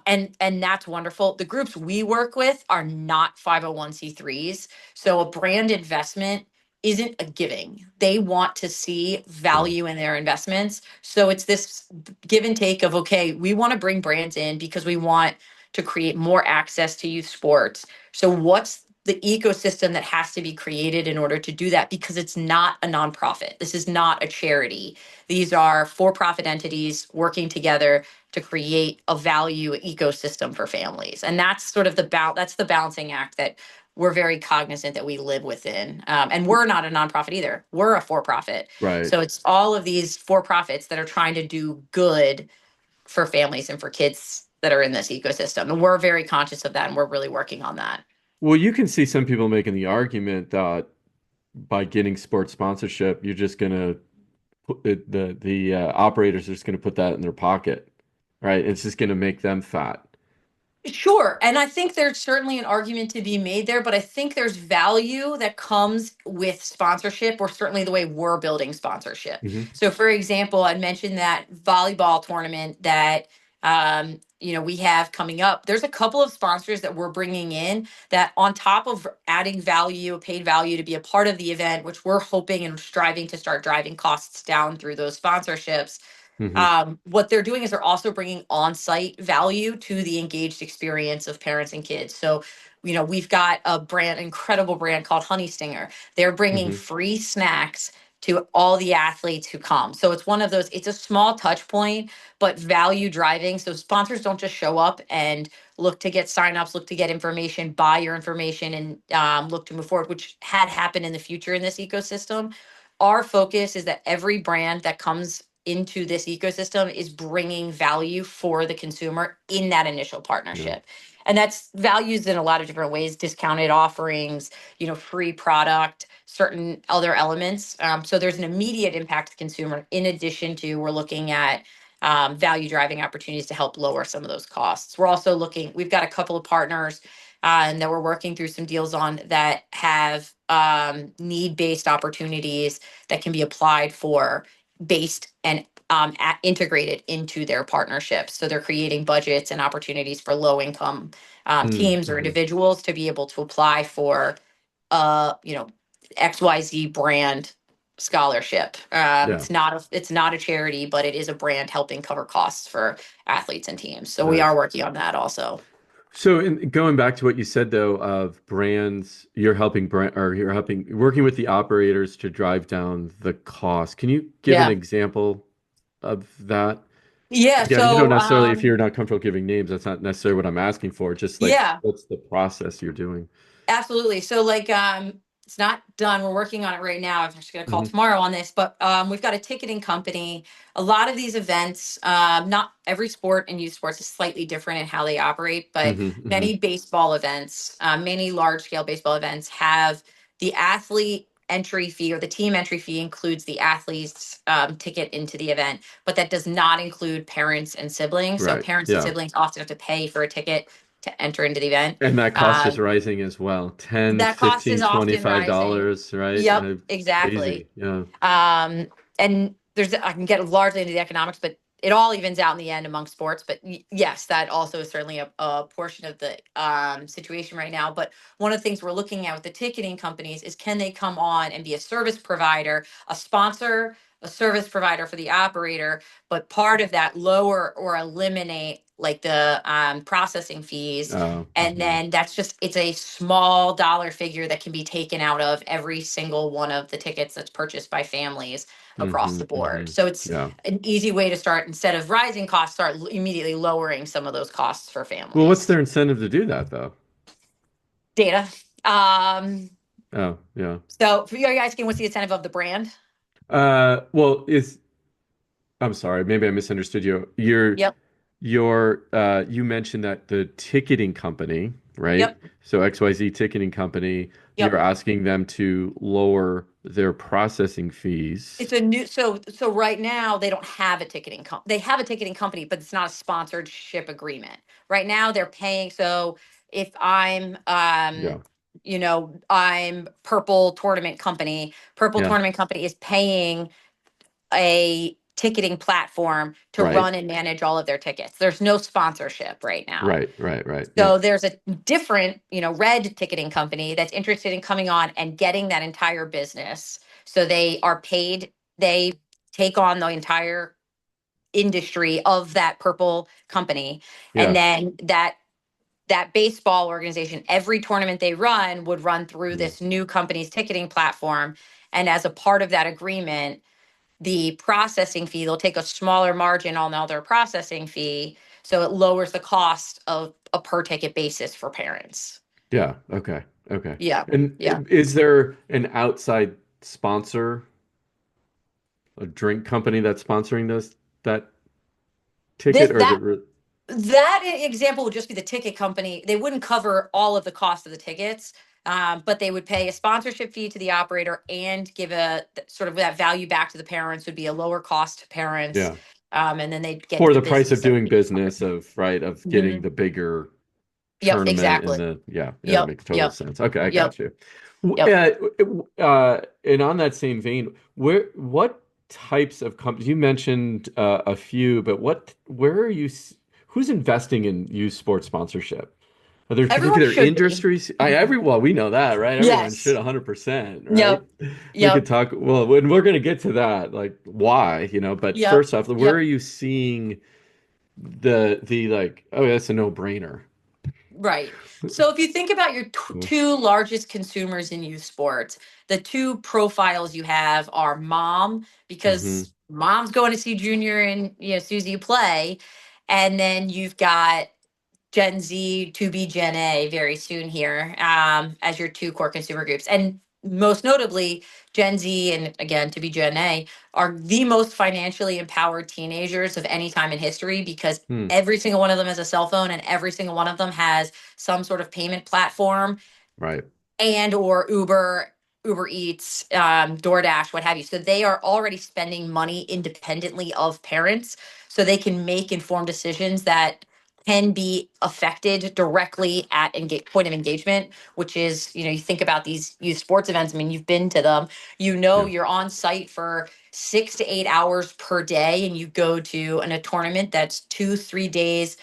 And that's wonderful. The groups we work with are not 501(c)(3)s, so a brand investment isn't a giving. They want to see yeah, value in their investments. So it's this give and take of, okay, we want to bring brands in because we want to create more access to youth sports. So what's the ecosystem that has to be created in order to do that, because it's not a nonprofit. This is not a charity. These are for-profit entities working together to create a value ecosystem for families. And that's sort of that's the balancing act that we're very cognizant that we live within. And we're not a nonprofit either. We're a for-profit. Right. So it's all of these for-profits that are trying to do good for families and for kids that are in this ecosystem. And we're very conscious of that, and we're really working on that. Well, you can see some people making the argument that by getting sports sponsorship, you're just gonna put the operators are just gonna put that in their pocket, right? It's just gonna make them fat. Sure. And I think there's certainly an argument to be made there, but I think there's value that comes with sponsorship, or certainly the way we're building sponsorship. Hmm. So, for example, I mentioned that volleyball tournament that we have coming up. There's a couple of sponsors that we're bringing in that, on top of adding value, paid value to be a part of the event, which we're hoping and striving to start driving costs down through those sponsorships. Hmm. What they're doing is they're also bringing on-site value to the engaged experience of parents and kids. So, we've got a incredible brand called Honey Stinger. They're bringing Hmm. free snacks to all the athletes who come. So it's one of those, it's a small touch point, but value driving. So sponsors don't just show up and look to get signups, look to get information, buy your information, and look to move forward, which had happened in the future in this ecosystem. Our focus is that every brand that comes into this ecosystem is bringing value for the consumer in that initial Yeah. partnership. And that's values in a lot of different ways: discounted offerings, free product, certain other elements. So there's an immediate impact to the consumer, in addition to we're looking at value driving opportunities to help lower some of those costs. We're also we've got a couple of partners and that we're working through some deals on that have need-based opportunities that can be applied for, based and integrated into their partnerships. So they're creating budgets and opportunities for low-income teams or Mm-hmm. individuals to be able to apply for uh, you know, XYZ brand scholarship. Yeah. It's not a charity, but it is a brand helping cover costs for athletes and teams. So we are Nice. working on that also. So, going back to what you said though, of brands, you're helping working with the operators to drive down the cost. Can you give an Yeah. example of that? Yeah. Again, you don't So necessarily, if you're not comfortable giving names, that's not necessarily what I'm asking for. Just like, yeah. what's the process you're doing? Absolutely. So, like, it's not done. We're working on it right now. I'm actually going to call Hmm. tomorrow on this, but we've got a ticketing company. A lot of these events, not every sport and youth sports is slightly different in how they operate, but Hmm. Hmm. many baseball events, many large scale baseball events have the athlete entry fee, or the team entry fee includes the athlete's ticket into the event, but that does not include parents and siblings. So Right. parents and Yeah. siblings often have to pay for a ticket to enter into the event. And that cost is Um, rising as well. 10, that cost 15, is often rising. $25, right? Yep, exactly. Crazy. Yeah. Um, and I can get largely into the economics, but it all evens out in the end among sports. But yes, that also is certainly a portion of the situation right now. But one of the things we're looking at with the ticketing companies is, can they come on and be a service provider, a sponsor, a service provider for the operator, but part of that lower or eliminate like the processing fees. Oh, And then it's a small dollar figure that can be taken out of every single one of the tickets that's purchased by families across hmm. the board. Hmm. So it's Yeah. an easy way to start, instead of rising costs, start immediately lowering some of those costs for Well, what's families. their incentive to do that though? Data. Oh, yeah. So for you asking, what's the incentive of the brand? Well, I'm sorry, maybe I misunderstood you. Yep. You mentioned that the ticketing company, right? Yep. So XYZ ticketing company, you're Yep. asking them to lower their processing fees. It's a new so right now they don't have a they have a ticketing company, but it's not a sponsorship agreement. Right now they're paying. So if Yeah. I'm Purple Yeah. Tournament Company is paying a ticketing platform to Right. run and manage all of their tickets. There's no sponsorship right now. Right. Right. Right. So Yep. there's a different, red ticketing company that's interested in coming on and getting that entire business. So they are paid, they take on the entire industry of that purple company. And Yeah. then that that baseball organization, every tournament they run would run through Mm. this new company's ticketing platform. And as a part of that agreement, the processing fee, they'll take a smaller margin on all their processing fee. So it lowers the cost of a per ticket basis for parents. Yeah. Okay. Okay. Yeah. And Yeah. is there an outside sponsor, a drink company that's sponsoring that ticket, This, or is it that example would just be the ticket company. They wouldn't cover all of the cost of the tickets, but they would pay a sponsorship fee to the operator and give a sort of that value back to the parents, would be a lower cost to parents. yeah, And then they'd get for the the price of business of doing business of getting Mhm. the bigger Yep, tournament and exactly. the yeah, that Yep, makes total yep, sense. Okay, I yep, got you. yep. And on that same vein, what types of companies you mentioned a few, but where are who's investing in youth sports sponsorship? Are there Everyone particular should be. industries? Well, we know that, right? Everyone should Yes. 100%, right? Yep. We could Yep. talk, well, when we're going to get to that, like why, but Yep. first off, where are Yep. you seeing the like, oh, that's a no-brainer? Right. So if you think about your two largest consumers in youth sports, the two profiles you have are mom, Mm-hmm. because mom's going to see Junior and Susie play, and then you've got Gen Z to be Gen A very soon here, as your two core consumer groups. And most notably, Gen Z and again to be Gen A are the most financially empowered teenagers of any time in history, because Hmm. every single one of them has a cell phone and every single one of them has some sort of payment platform Right. and or Uber Eats, DoorDash, what have you. So they are already spending money independently of parents, so they can make informed decisions that can be affected directly at point of engagement, which is, you think about these youth sports events. I mean, you've been to them. Yeah. You're on site for 6 to 8 hours per day, and you go to a tournament that's 2, 3 days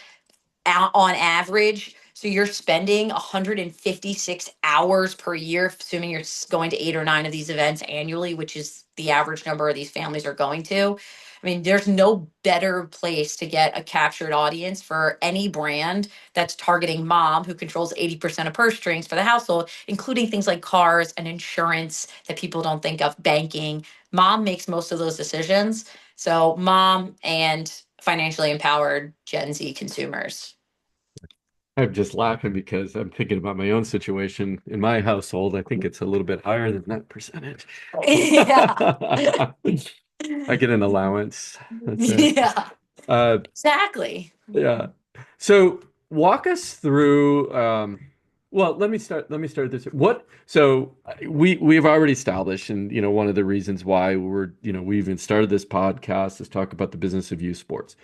out on average. So you're spending 156 hours per year, assuming you're going to 8 or 9 of these events annually, which is the average number of these families are going to. I mean, there's no better place to get a captured audience for any brand that's targeting mom, who controls 80% of purse strings for the household, including things like cars and insurance that people don't think of, banking. Mom makes most of those decisions. So, mom and financially empowered Gen Z consumers. I'm just laughing because I'm thinking about my own situation in my household. I think it's a little bit higher than that percentage. Yeah. I get an allowance. That's it. Yeah, Uh, exactly. yeah. So walk us through. Well, let me start this. We've already established, and one of the reasons why we even started this podcast is talk about the business of youth sports.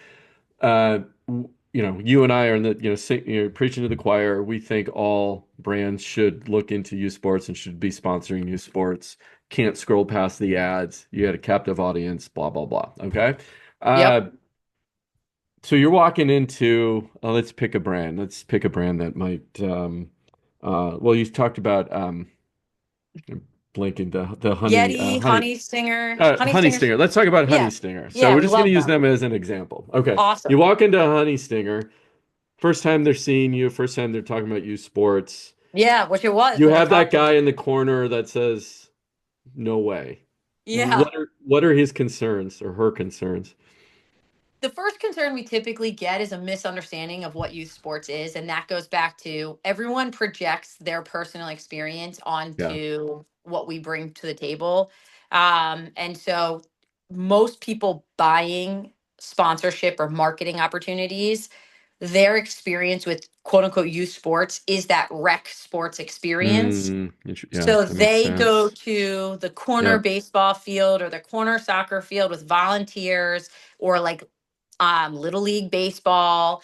You and I are in the, preaching to the choir. We think all brands should look into youth sports and should be sponsoring youth sports. Can't scroll past the ads. You had a captive audience, blah, blah, blah. Okay. Yep. Uh, so you're walking into, let's pick a brand. Let's pick a brand that might, well, you talked about, blanking the Yeti, honey, Honey Honey Stingers. Stinger. Let's talk about Honey Yeah. Stinger. So Yeah, we're we just going to love use them. them as an example. Okay. You Awesome. walk into Honey Stinger. First time they're seeing you, first time they're talking about you sports. Yeah, which it was You when they have that talked to guy me. in the corner that says, "No way." Yeah. What are his concerns or her concerns? The first concern we typically get is a misunderstanding of what youth sports is. And that goes back to everyone projects their personal experience Yeah. onto what we bring to the table. And so most people buying sponsorship or marketing opportunities, their experience with quote unquote youth sports is that rec sports experience. Yeah, So that makes they go sense. to the corner Yep. baseball field or the corner soccer field with volunteers, or like little league baseball,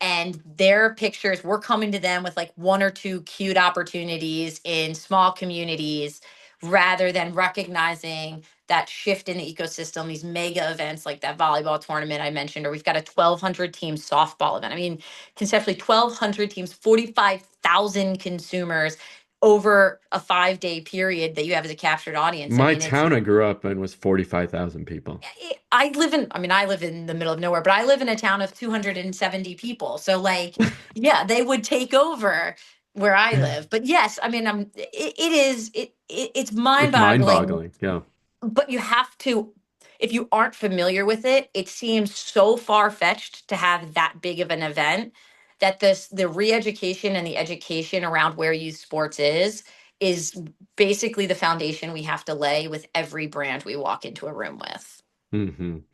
and their pictures, we're coming to them with like one or two cute opportunities in small communities, rather than recognizing that shift in the ecosystem, these mega events like that volleyball tournament I mentioned, or we've got a 1,200 team softball event. I mean, conceptually 1,200 teams, 45,000 consumers, over a 5-day period that you have as a captured audience. I My mean, town I grew up in was 45,000 people. I live in the middle of nowhere, but I live in a town of 270 people. So like, yeah, they would take over where I live. But yes, I mean, it's mind It's boggling, mind-boggling. Yeah. but you have to, if you aren't familiar with it, it seems so far-fetched to have that big of an event that the re-education and the education around where youth sports is basically the foundation we have to lay with every brand we walk into a room with.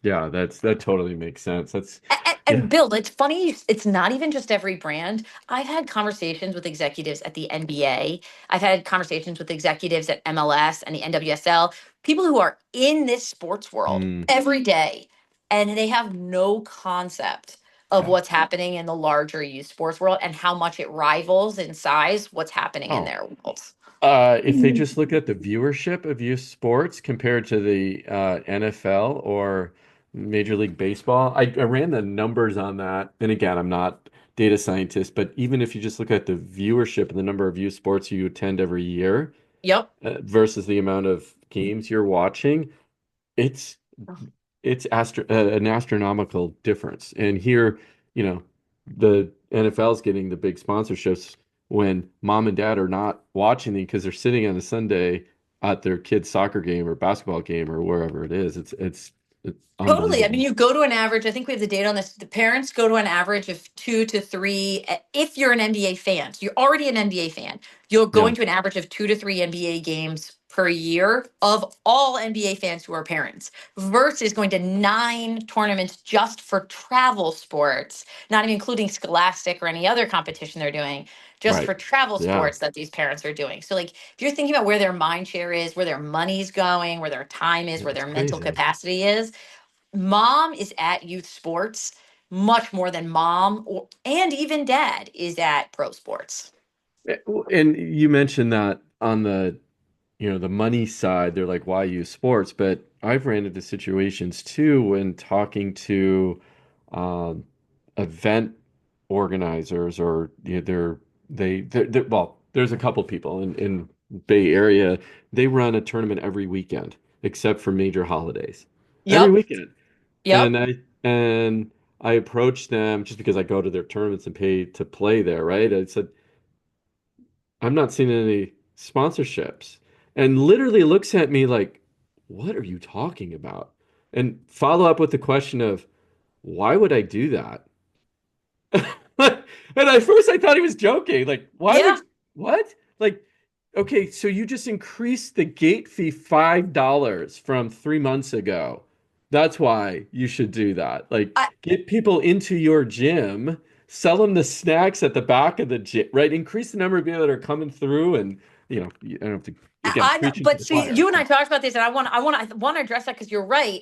Yeah, that totally makes sense. That's And yeah. Bill, it's funny. It's not even just every brand. I've had conversations with executives at the NBA. I've had conversations with executives at MLS and the NWSL, people who are in this sports world Mm, every day, and they have no concept of yeah. what's happening in the larger youth sports world and how much it rivals in size what's happening in Oh, their worlds. if they just look at the viewership of youth sports compared to the NFL or Major League Baseball, I ran the numbers on that. And again, I'm not data scientist, but even if you just look at the viewership and the number of youth sports you attend every year Yep. versus the amount of games you're watching, it's an astronomical difference. And here, you know, the NFL is getting the big sponsorships when mom and dad are not watching them because they're sitting on a Sunday at their kid's soccer game or basketball game or wherever it is. It's Totally. I mean, unbelievable. you go to an average, I think we have the data on this. The parents go to an average of 2 to 3. If you're an NBA fan, so you're already an NBA fan, you're Yeah, going to an average of 2 to 3 NBA games per year of all NBA fans who are parents versus going to 9 tournaments just for travel sports, not even including scholastic or any other competition they're doing, just right. for travel Yeah, sports that these parents are doing. So, like, if you're thinking about where their mind share is, where their money's going, where their time is, yeah, where it's their mental crazy. capacity is, mom is at youth sports much more than mom and even dad is at pro sports. And you mentioned that on the money side, they're like, why use sports? But I've ran into situations too when talking to um, event organizers or well, there's a couple people in Bay Area. They run a tournament every weekend except for major holidays. Every Yep. weekend. Yep. And I approached them just because I go to their tournaments and pay to play there, right? I said, I'm not seeing any sponsorships. And literally looks at me like, what are you talking about? And follow up with the question of, why would I do that? And at first I thought he was joking. Like, why Yeah. would, what? Like, okay, so you just increased the gate fee $5 from 3 months ago. That's why you should do that. Like, I, get people into your gym, sell them the snacks at the back of the gym, right? Increase the number of people that are coming through, and I don't have to again preaching to but the see, choir. you and I talked about this, and I want to address that because you're right.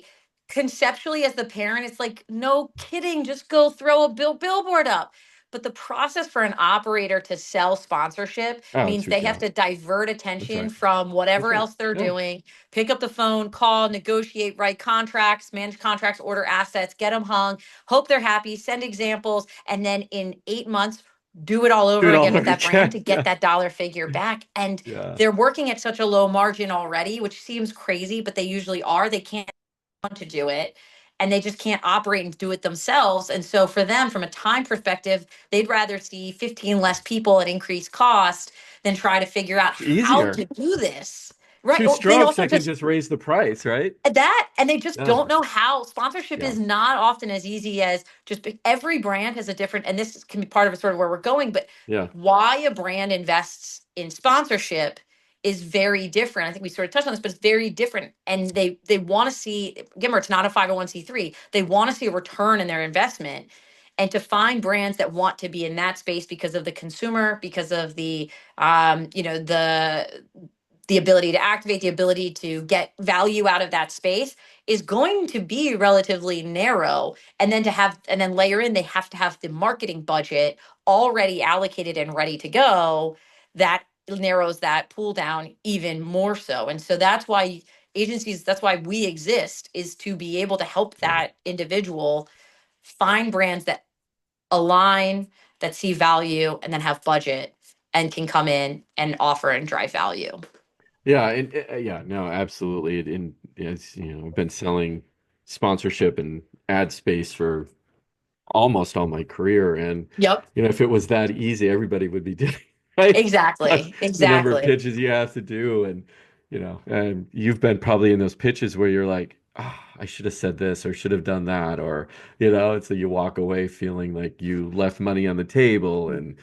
Conceptually, as the parent, it's like, no kidding, just go throw a billboard up. But the process for an operator to sell sponsorship Oh, it's means they have yeah, to divert that's attention right. from That's whatever right. else they're Yeah, doing, pick up the phone, call, negotiate, write contracts, manage contracts, order assets, get them hung, hope they're happy, send examples, and then in 8 months, do it all do over it all again with over that brand again. to get Yeah, that dollar figure back. And yeah. they're working at such a low margin already, which seems crazy, but they usually are. They can't want to do it and they just can't operate and do it themselves. And so for them, from a time perspective, they'd rather see 15 less people at increased cost than try to figure out It's how easier. to do this. Right. Two Or they strokes, also I can just just raise the price, right? that, and they just Yeah, don't know how. Sponsorship yeah, is not often as easy as just every brand has a different, and this can be part of sort of where we're going, but yeah. why a brand invests in sponsorship is very different. I think we sort of touched on this, but it's very different. And they want to see, again, it's not a 501c3. They want to see a return in their investment. And to find brands that want to be in that space because of the consumer, because of the ability to activate, the ability to get value out of that space is going to be relatively narrow. And then layer in, they have to have the marketing budget already allocated and ready to go. That narrows that pool down even more so. And so that's why that's why we exist, is to be able to help Yeah. that individual find brands that align, that see value, and then have budget and can come in and offer and drive value. Yeah, and yeah, no, absolutely. And it's, I've been selling sponsorship and ad space for almost all my career. And, Yep. if it was that easy, everybody would be doing, right? Exactly. The number of Exactly. pitches you have to do. And you've been probably in those pitches where you're like, I should have said this or should have done that. Or, it's that you walk away feeling like you left money on the table. And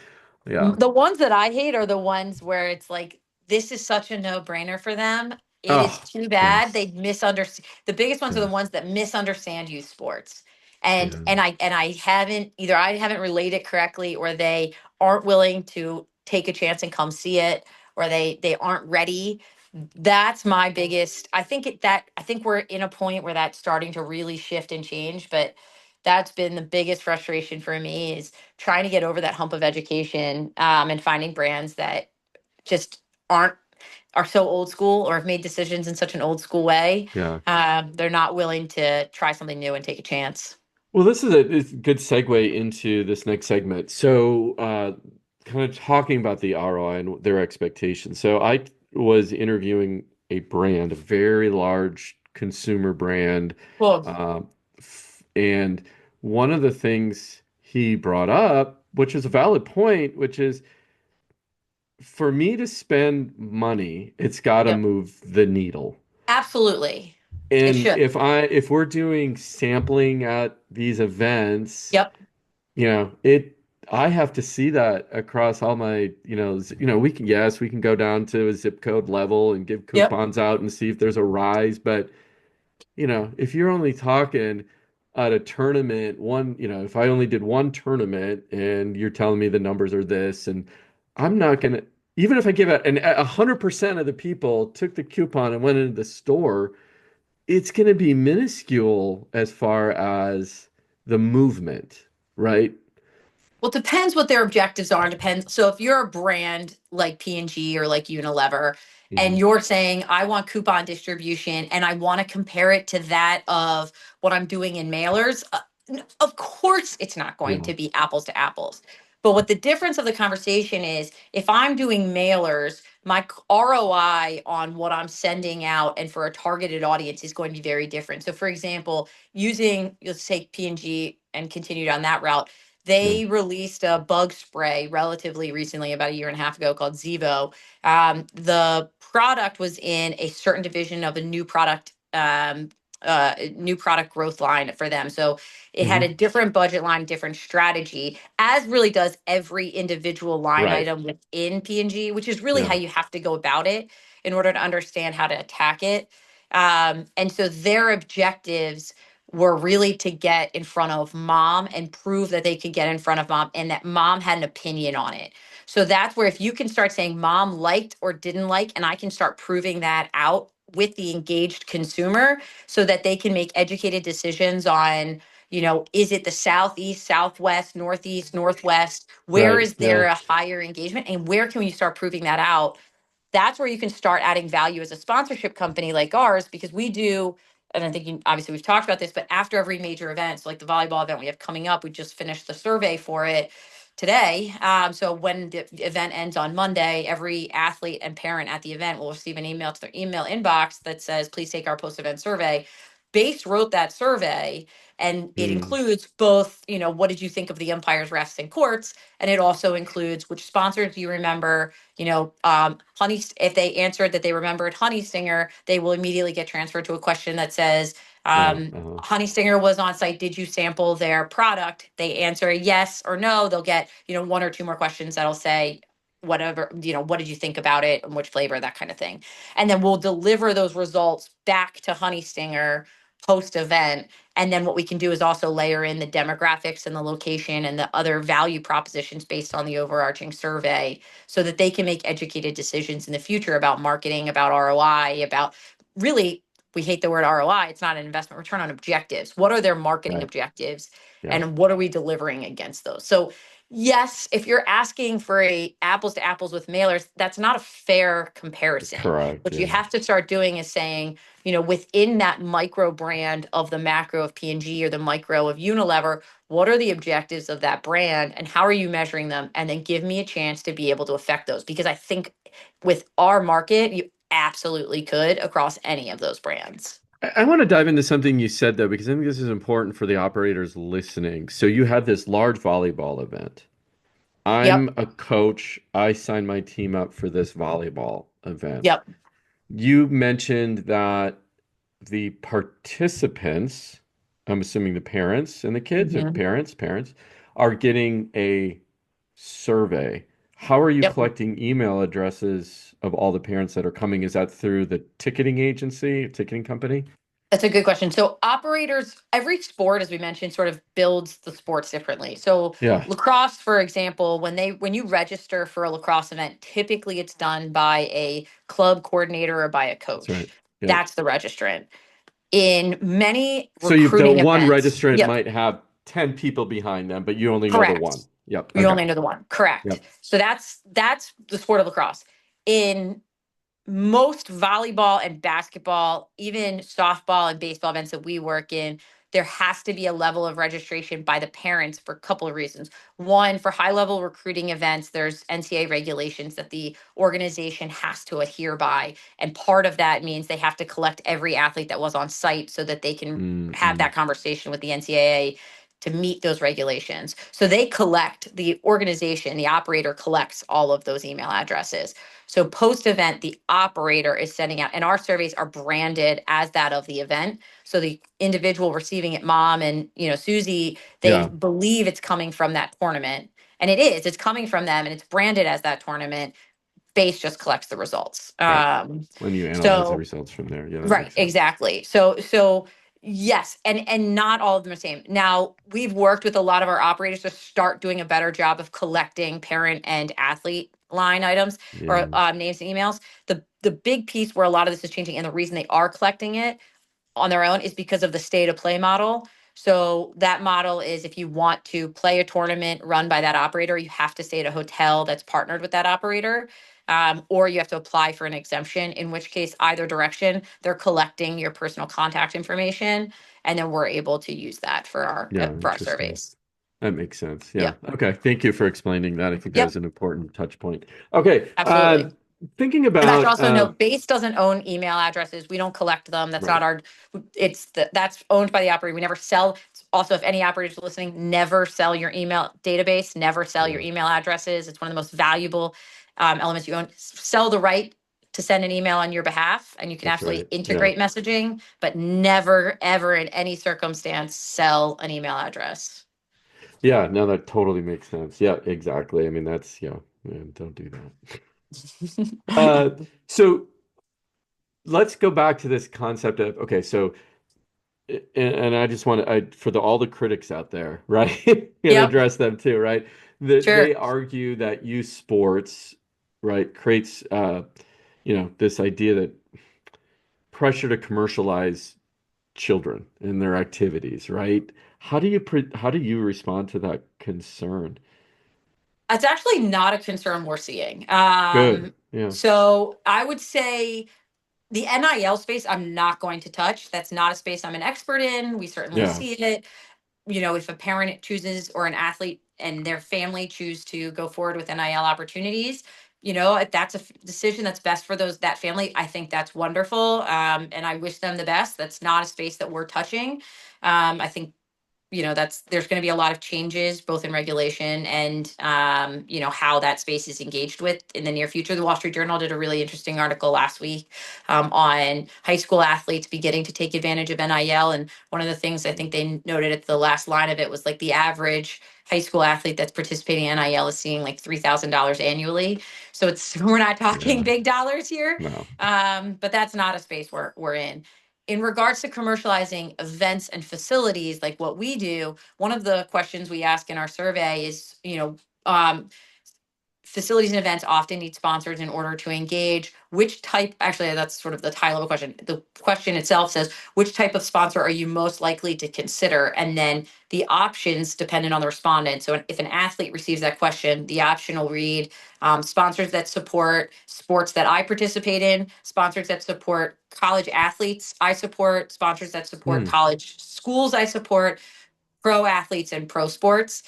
yeah. The ones that I hate are the ones where it's like, this is such a no-brainer for them. It is Oh, too bad. yes. They misunderstand. The biggest ones are the Yeah. ones that misunderstand youth sports. And Yeah. I haven't either I haven't relayed it correctly, or they aren't willing to take a chance and come see it, or they aren't ready. That's my biggest. I think we're in a point where that's starting to really shift and change, but that's been the biggest frustration for me, is trying to get over that hump of education, and finding brands that just aren't are so old school or have made decisions in such an old school way. Yeah. They're not willing to try something new and take a chance. Well, this is a good segue into this next segment. So, kind of talking about the ROI and their expectations. So, I was interviewing a brand, a very large consumer brand, Well, uh, and one of the things he brought up, which is a valid point, which is for me to spend money, it's got to yep, move the needle. absolutely, it And should. if we're doing sampling at these events, Yep, it I have to see that across all my, we can, yes, we can go down to a zip code level and give yep. coupons out and see if there's a rise, but if you're only talking at a tournament, if I only did one tournament and you're telling me the numbers are this, and I'm not gonna, even if I give it, and 100% of the people took the coupon and went into the store, it's going to be minuscule as far as the movement, right? Well, it depends what their objectives are. It depends. So if you're a brand like P&G or like Unilever, Hmm. and you're saying, I want coupon distribution and I want to compare it to that of what I'm doing in mailers, of course it's not going Yeah, to be apples to apples. But what the difference of the conversation is, if I'm doing mailers, my ROI on what I'm sending out and for a targeted audience is going to be very different. So for example, using, let's take P&G and continue down that route, yeah. they released a bug spray relatively recently, about a year and a half ago, called Zevo. The product was in a certain division of a new product growth line for them. So it had Hmm. a different budget line, different strategy, as really does every individual line Right. item within P&G, which is really how Yeah. you have to go about it in order to understand how to attack it. And so their objectives were really to get in front of mom and prove that they could get in front of mom and that mom had an opinion on it. So that's where, if you can start saying mom liked or didn't like, and I can start proving that out with the engaged consumer so that they can make educated decisions on, is it the southeast, southwest, northeast, northwest? Where Right. is there Yeah. a higher engagement, and where can we start proving that out? That's where you can start adding value as a sponsorship company like ours, because we do. And I think obviously we've talked about this, but after every major event, so like the volleyball event we have coming up, we just finished the survey for it today. So when the event ends on Monday, every athlete and parent at the event will receive an email to their email inbox that says, please take our post-event survey. Base wrote that survey, and it Mm. includes both, what did you think of the umpires, refs, and courts? And it also includes which sponsors do you remember. Honey, if they answered that they remembered Honey Stinger, they will immediately get transferred to a question that says, Right. Uh-huh. Honey Stinger was on site. Did you sample their product? They answer yes or no. They'll get, one or two more questions that'll say, whatever, what did you think about it and which flavor, that kind of thing. And then we'll deliver those results back to Honey Stinger post event. And then what we can do is also layer in the demographics and the location and the other value propositions based on the overarching survey, so that they can make educated decisions in the future about marketing, about ROI, about, really, we hate the word ROI. It's not an investment return on objectives. What are their marketing Right. objectives, Yeah. and what are we delivering against those? So Yes, if you're asking for a apples to apples with mailers, that's not a fair comparison. Correct. What you Yeah. have to start doing is saying, within that micro brand of the macro of P&G or the micro of Unilever, what are the objectives of that brand and how are you measuring them? And then give me a chance to be able to affect those. Because I think with our market, you absolutely could across any of those brands. I want to dive into something you said though, because I think this is important for the operators listening. So you had this large volleyball event. Yep. I'm a coach. I signed my team up for this volleyball event. Yep. You mentioned that the participants, I'm assuming the parents and the kids, or Mhm. parents, are getting a survey. How are you Yep. collecting email addresses of all the parents that are coming? Is that through the ticketing agency, ticketing company? That's a good question. So operators, every sport, as we mentioned, sort of builds the sports differently. So Yeah, lacrosse, for example, when you register for a lacrosse event, typically it's done by a club coordinator or by a that's right. coach. Yeah. That's the registrant. In many So you've the recruiting one events, registrant yep, might have 10 people behind them, but you only know the one. correct. Yep. You Okay. only know the one, correct. Yep. So that's the sport of lacrosse. In most volleyball and basketball, even softball and baseball events that we work in, there has to be a level of registration by the parents for a couple of reasons. One, for high level recruiting events, there's NCAA regulations that the organization has to adhere by. And part of that means they have to collect every athlete that was on site so that they can have Mm-mm. that conversation with the NCAA to meet those regulations. So they collect, the organization, the operator collects all of those email addresses. So post event, the operator is sending out, and our surveys are branded as that of the event. So the individual receiving it, mom and Susie, they Yeah. believe it's coming from that tournament, and it is. It's coming from them, and it's branded as that tournament. Base just collects the results. Right. When you analyze the So results from there, yeah, that Right, makes sense. exactly. So yes, and not all of them are the same. Now, we've worked with a lot of our operators to start doing a better job of collecting parent and athlete line items or Yeah. names and emails. The big piece where a lot of this is changing and the reason they are collecting it on their own is because of the stay to play model. So that model is if you want to play a tournament run by that operator, you have to stay at a hotel that's partnered with that operator, or you have to apply for an exemption. In which case, either direction, they're collecting your personal contact information, and then we're able to use that for Yeah. our Interesting. surveys. That makes sense. Yeah. Yep. Okay. Thank you for explaining that. I think that was Yep. an important touch point. Okay. Absolutely. Thinking And I should about also note, Base doesn't own email addresses. We don't collect them. That's not right. our. That's owned by the operator. We never sell. Also, if any operators are listening, never sell your email database. Never sell your Yeah. email addresses. It's one of the most valuable elements you own. Sell the right to send an email on your behalf, and you can That's absolutely right. Yeah. integrate messaging, but never, ever, in any circumstance, sell an email address. Yeah. No, that totally makes sense. Yeah, exactly. I mean, that's, yeah, man, don't do that. Uh, so let's go back to this concept of, okay, so and I just want to, for all the critics out there, right? And Yep. address them too, right? They Sure. argue that youth sports, right, creates, this idea that pressure to commercialize children and their activities, right? How do you respond to that concern? It's actually not a concern we're seeing. Good. Yeah. So I would say the NIL space, I'm not going to touch. That's not a space I'm an expert in. We certainly Yeah. see it. If a parent chooses or an athlete and their family choose to go forward with NIL opportunities, if that's a decision that's best for that family. I think that's wonderful, and I wish them the best. That's not a space that we're touching. I think that's there's going to be a lot of changes both in regulation and how that space is engaged with in the near future. The Wall Street Journal did a really interesting article last week on high school athletes beginning to take advantage of NIL, and one of the things I think they noted at the last line of it was like the average high school athlete that's participating in NIL is seeing like $3,000 annually. So it's we're not talking Yeah. big dollars here, No. but that's not a space we're in regards to commercializing events and facilities like what we do. One of the questions we ask in our survey is, um, facilities and events often need sponsors in order to engage. Which type, actually, that's sort of the high level question. The question itself says, which type of sponsor are you most likely to consider? And then the options dependent on the respondent. So if an athlete receives that question, the option will read sponsors that support sports that I participate in, sponsors that support college athletes I support, sponsors that support Hmm. college schools I support, pro athletes and pro sports.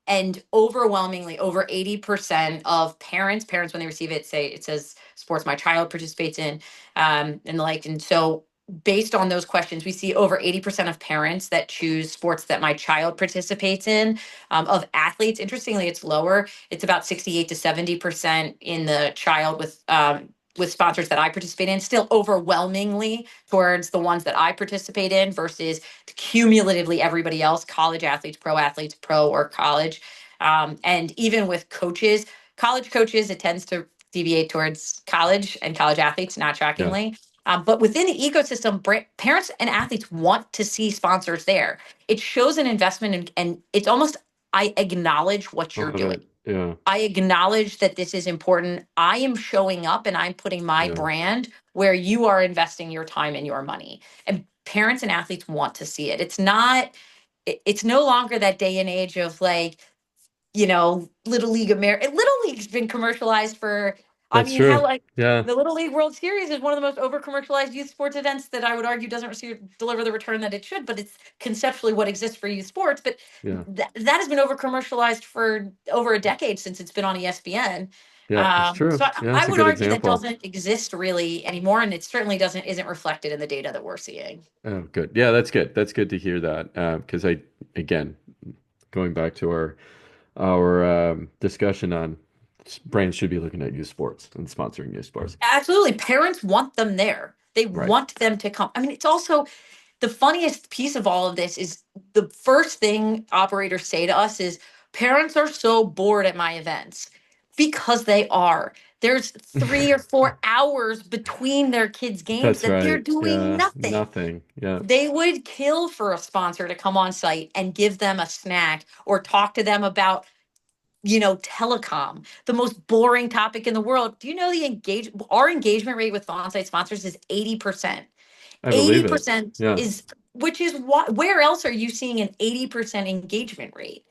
And overwhelmingly, over 80% of parents, when they receive it, say it says sports my child participates in, and the like. And so, based on those questions, we see over 80% of parents that choose sports that my child participates in. Of athletes, interestingly, it's lower. It's about 68 to 70% in the child with sponsors that I participate in, still overwhelmingly towards the ones that I participate in versus cumulatively everybody else, college athletes, pro or college. And even with coaches, college coaches, it tends to deviate towards college and college athletes, not Yeah. shockingly. But within the ecosystem, parents and athletes want to see sponsors there. It shows an investment and it's almost, I acknowledge what I you're love doing. it. Yeah. I acknowledge that this is important. I am showing up and I'm putting my Yeah. brand where you are investing your time and your money. And parents and athletes want to see it. It's not, it's no longer that day and age of like, Little League America. Little League's been commercialized for, I That's mean, how true. like Yeah. the Little League World Series is one of the most over commercialized youth sports events that I would argue doesn't deliver the return that it should, but it's conceptually what exists for youth sports. But Yeah. that has been over commercialized for over a decade since it's been on ESPN. Yeah. It's So true. I, Yeah. I That's a would good argue that example. doesn't exist really anymore, and it certainly isn't reflected in the data that we're seeing. Oh, good. Yeah, that's good. That's good to hear that. Because again, going back to our discussion on brands should be looking at youth sports and sponsoring youth sports. Absolutely, parents want them there. They Right. want them to come. I mean, it's also the funniest piece of all of this is the first thing operators say to us is parents are so bored at my events because they are. There's 3 or 4 hours between their kids' games That's that they're right. doing Yeah. nothing. Nothing. Yeah. They would kill for a sponsor to come on site and give them a snack or talk to them about telecom, the most boring topic in the world. Do you know our engagement rate with on-site sponsors is 80%. I believe it. 80% Yeah. is, which is what, where else are you seeing an 80% engagement rate?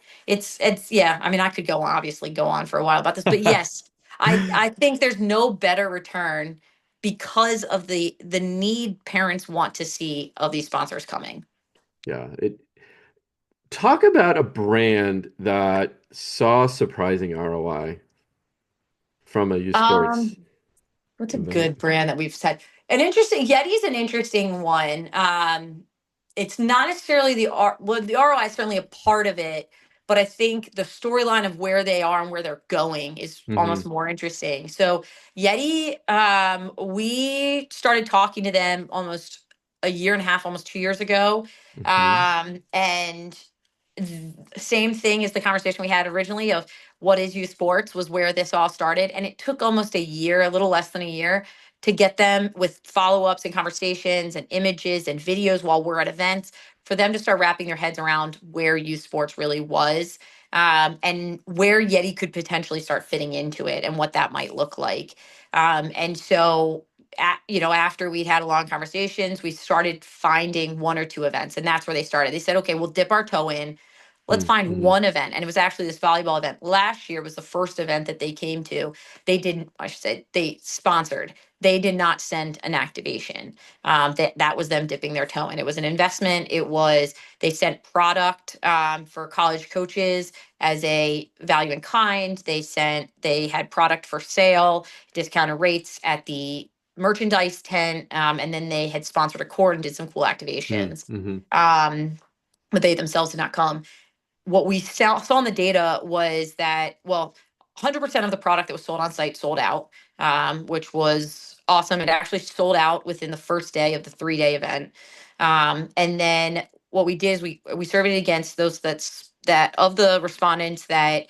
Yeah, I mean, I could obviously go on for a while about this, but yes, I think there's no better return because of the need parents want to see of these sponsors coming. Yeah. Talk about a brand that saw surprising ROI from a youth sports Um, What's a event. good brand that we've said? Yeti's an interesting one. It's not necessarily the ROI is certainly a part of it, but I think the storyline of where they are and where they're going is almost Hmm. more interesting. So Yeti, we started talking to them almost a year and a half, almost 2 years ago. Hmm. And same thing as the conversation we had originally of what is youth sports was where this all started. And it took almost a year, a little less than a year, to get them with follow-ups and conversations and images and videos while we're at events for them to start wrapping their heads around where youth sports really was, and where Yeti could potentially start fitting into it and what that might look like. And so after we'd had a long conversations, we started finding 1 or 2 events, and that's where they started. They said, okay, we'll dip our toe in. Let's find Hmm. one event. And it was actually this volleyball event. Last year was the first event that they came to. They didn't, I should say, they sponsored. They did not send an activation. That was them dipping their toe in. It was an investment. They sent product for college coaches as a value in kind. They had product for sale, discounted rates at the merchandise tent. And then they had sponsored a court and did some cool activations. Hmm. But they themselves did not come. What we saw in the data was that, well, 100% of the product that was sold on site sold out, which was awesome. It actually sold out within the first day of the 3-day event. And then what we did is we surveyed against those that of the respondents that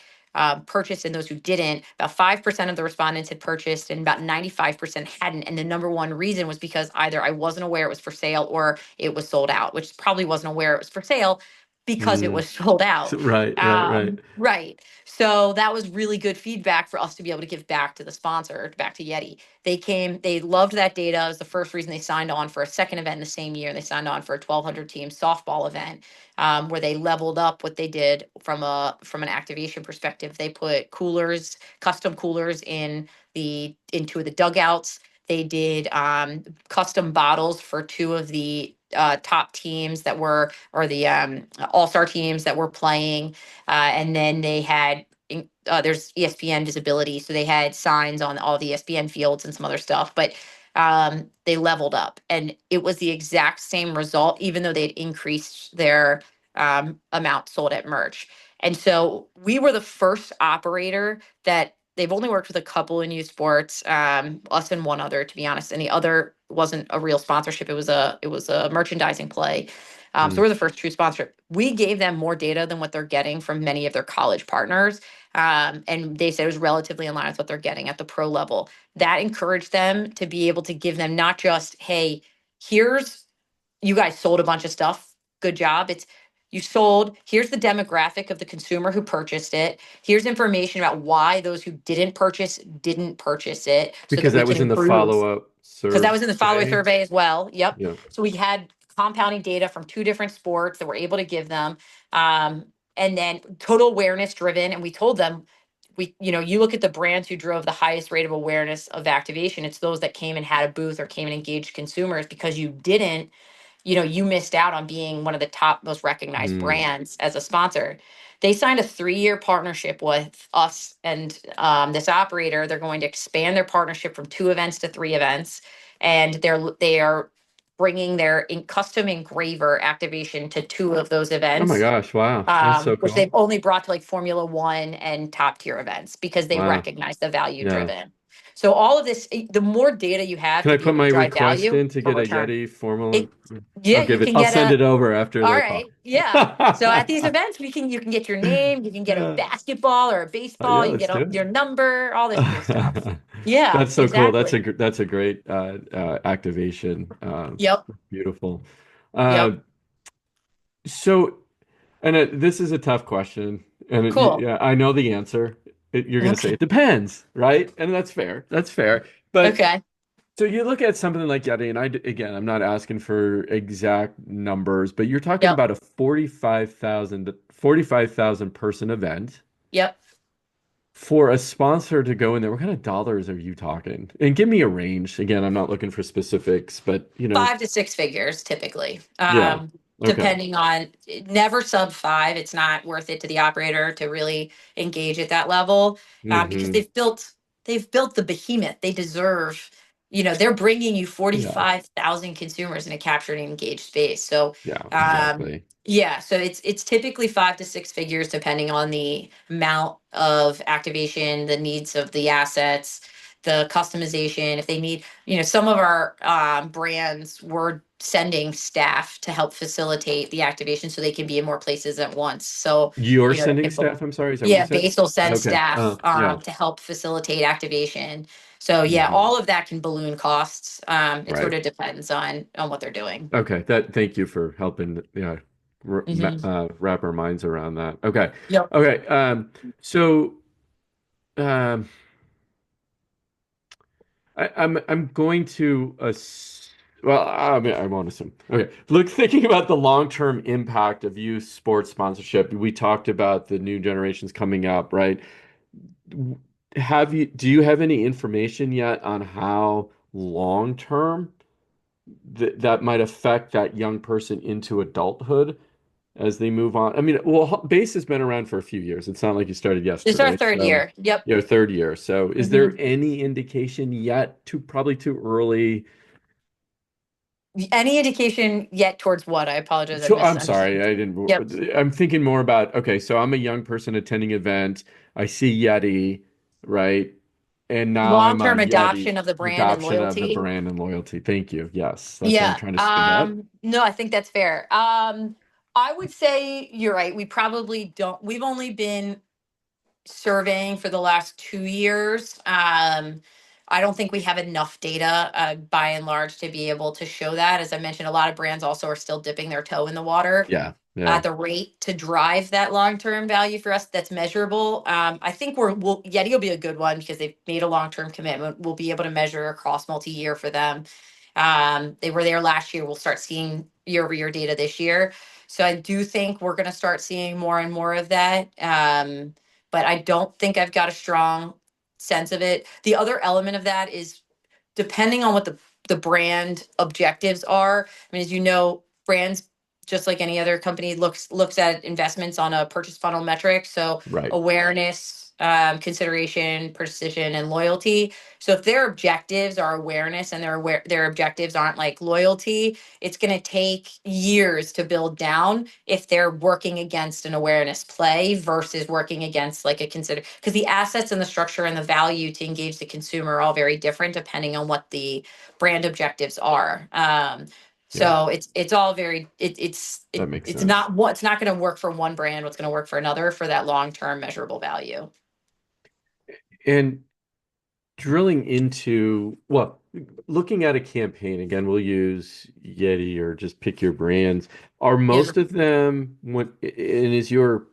purchased and those who didn't. About 5% of the respondents had purchased and about 95% hadn't. And the number one reason was because either I wasn't aware it was for sale or it was sold out, which probably wasn't aware it was for sale. because it Mm. was sold out. Right, right, right. Right. So that was really good feedback for us to be able to give back to the sponsor, back to Yeti. They loved that data. It was the first reason they signed on for a second event in the same year. They signed on for a 1,200 team softball event, where they leveled up what they did from an activation perspective. They put coolers, custom coolers into the dugouts. They did custom bottles for two of the top teams that were, or the all-star teams that were playing. And then they had, there's ESPN visibility. So they had signs on all the ESPN fields and some other stuff. But they leveled up, and it was the exact same result, even though they'd increased their amount sold at merch. And so we were the first operator that they've only worked with a couple in youth sports, us and one other, to be honest. And the other wasn't a real sponsorship. It was a merchandising play. So Mm. we're the first true sponsorship. We gave them more data than what they're getting from many of their college partners. And they said it was relatively in line with what they're getting at the pro level. That encouraged them to be able to give them not just, hey, here's, you guys sold a bunch of stuff. Good job. It's, you sold, here's the demographic of the consumer who purchased it. Here's information about why those who didn't purchase it, so Because that we that can was in the improve. follow-up Because that was in the follower survey. survey as well. Yep. Yeah. So we had compounding data from two different sports that we're able to give them. And then total awareness driven. And we told them, you look at the brands who drove the highest rate of awareness of activation. It's those that came and had a booth or came and engaged consumers. Because you didn't, you missed out on being one of the top most recognized Mm. brands as a sponsor. They signed a 3-year partnership with us and this operator. They're going to expand their partnership from 2 events to 3 events, and they are bringing their custom engraver activation to 2 of those Oh my events, gosh, wow. That's so which cool. they've only brought to like Formula One and top tier events because they Wow. recognize the value Yeah. driven. So all of this, the more data you have Can to I be put able to my drive request value, in to a get a return. Yeti formal? It, yeah, I'll you give it. can I'll get send a, it over after all the call. right, yeah. So at these events, you can get your name, you can get a Yeah. basketball or a baseball, Yeah, you can let's get do your it. number, all this cool stuff. Yeah, That's so cool. exactly. That's a great activation. Yep, Beautiful. Uh, yep. so, and this is a tough question, and Cool. yeah, I know the answer. You're going to say Okay. it depends, right? And that's fair. That's fair. But Okay. so you look at something like Yeti, and again, I'm not asking for exact numbers, but you're talking Yep. about a 45,000 person event Yep. for a sponsor to go in there. What kind of dollars are you talking? And give me a range. Again, I'm not looking for specifics, but 5 to 6 figures typically, yeah. Okay. depending on, never sub 5. It's not worth it to the operator to really engage at that level, because Hmm. they've built the behemoth. They deserve, they're bringing you Yeah. 45,000 consumers in a captured and engaged space. So Yeah, um, exactly. yeah, so it's typically 5 to 6 figures depending on the amount of activation, the needs of the assets, the customization. If they need, some of our brands were sending staff to help facilitate the activation so they can be in more places at once. So, You're they sending can book- staff, I'm sorry, is that what you yeah, said? base will send Okay. staff Yeah. to help facilitate activation. So yeah, Hmm. all of that can balloon costs. It sort Right. of depends on what they're doing. Okay. Thank you for helping, yeah, Hmm. wrap our minds around that. Okay. Yep. Okay. So um I'm going to well, I mean, I won't assume. Okay, look, thinking about the long-term impact of youth sports sponsorship, we talked about the new generations coming up, right? Do you have any information yet on how long-term that might affect that young person into adulthood as they move on? I mean, well, base has been around for a few years. It's not like you started This is our yesterday. third So, year. Yep. third year. So, is there Hmm. any indication yet, probably too early? Any indication yet towards what? I apologize. I So, I'm sorry, misunderstood. I Yep. didn't. I'm thinking more about, okay, so I'm a young person attending an event. I see Yeti, right? And now I'm Long-term on Yeti, adoption of the brand and adoption of the loyalty. brand and loyalty. Thank you. Yes, that's what I'm Yeah. trying to get at. No, I think that's fair. I would say you're right. We probably don't. We've only been surveying for the last 2 years. I don't think we have enough data, by and large, to be able to show that. As I mentioned, a lot of brands also are still dipping their toe in the water. Yeah. Yeah. at the rate to drive that long-term value for us that's measurable. I think Yeti will be a good one because they've made a long-term commitment. We'll be able to measure across multi-year for them. They were there last year. We'll start seeing year-over-year data this year. So I do think we're going to start seeing more and more of that. But I don't think I've got a strong sense of it. The other element of that is depending on what the brand objectives are. I mean, as you know, brands, just like any other company, looks at investments on a purchase funnel metric. So Right. awareness, consideration, precision, and loyalty. So if their objectives are awareness and their objectives aren't like loyalty, it's going to take years to build down if they're working against an awareness play versus working against like a consider, because the assets and the structure and the value to engage the consumer are all very different depending on what the brand objectives are. Yeah. So it's all very That makes it's sense. not what's not going to work for one brand, what's going to work for another for that long term measurable value. And drilling into, well, looking at a campaign, again, we'll use Yeti or just pick your brands. Are Yeah. most of them, and is your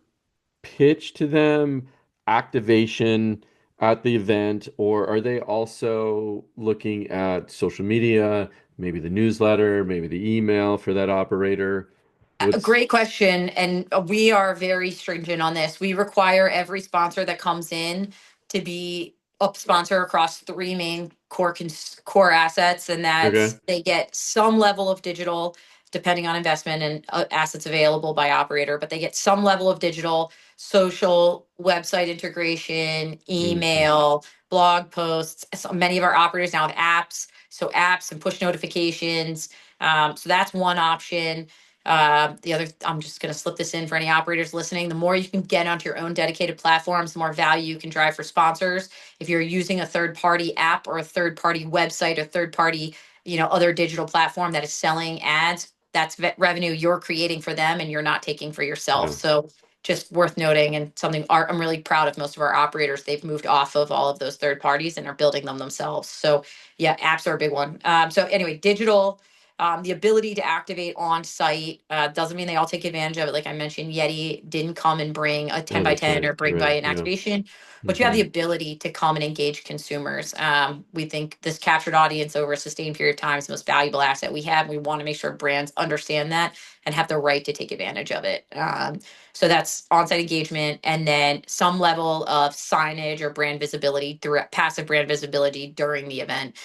pitch to them activation at the event, or are they also looking at social media, maybe the newsletter, maybe the email for that operator? A What's great question, and we are very stringent on this. We require every sponsor that comes in to be a sponsor across three main core assets, and okay? that's they get some level of digital, depending on investment and assets available by operator, but they get some level of digital, social, website integration, Hmm. email, blog posts. So many of our operators now have apps, so apps and push notifications. So that's one option. The other, I'm just going to slip this in for any operators listening. The more you can get onto your own dedicated platforms, the more value you can drive for sponsors. If you're using a third party app or a third party website or third party, other digital platform that is selling ads, that's revenue you're creating for them and you're not taking for yourself. Yeah. So just worth noting and something I'm really proud of most of our operators. They've moved off of all of those third parties and are building them themselves. So yeah, apps are a big one. So anyway, digital, the ability to activate on site doesn't mean they all take advantage of it. Like I mentioned, Yeti didn't come and bring a 10 Oh, by that's 10 right. or bring by Right. an Yeah. activation, but you have Hmm. the ability to come and engage consumers. We think this captured audience over a sustained period of time is the most valuable asset we have. We want to make sure brands understand that and have the right to take advantage of it. So that's on-site engagement, and then some level of signage or brand visibility through passive brand visibility during the event.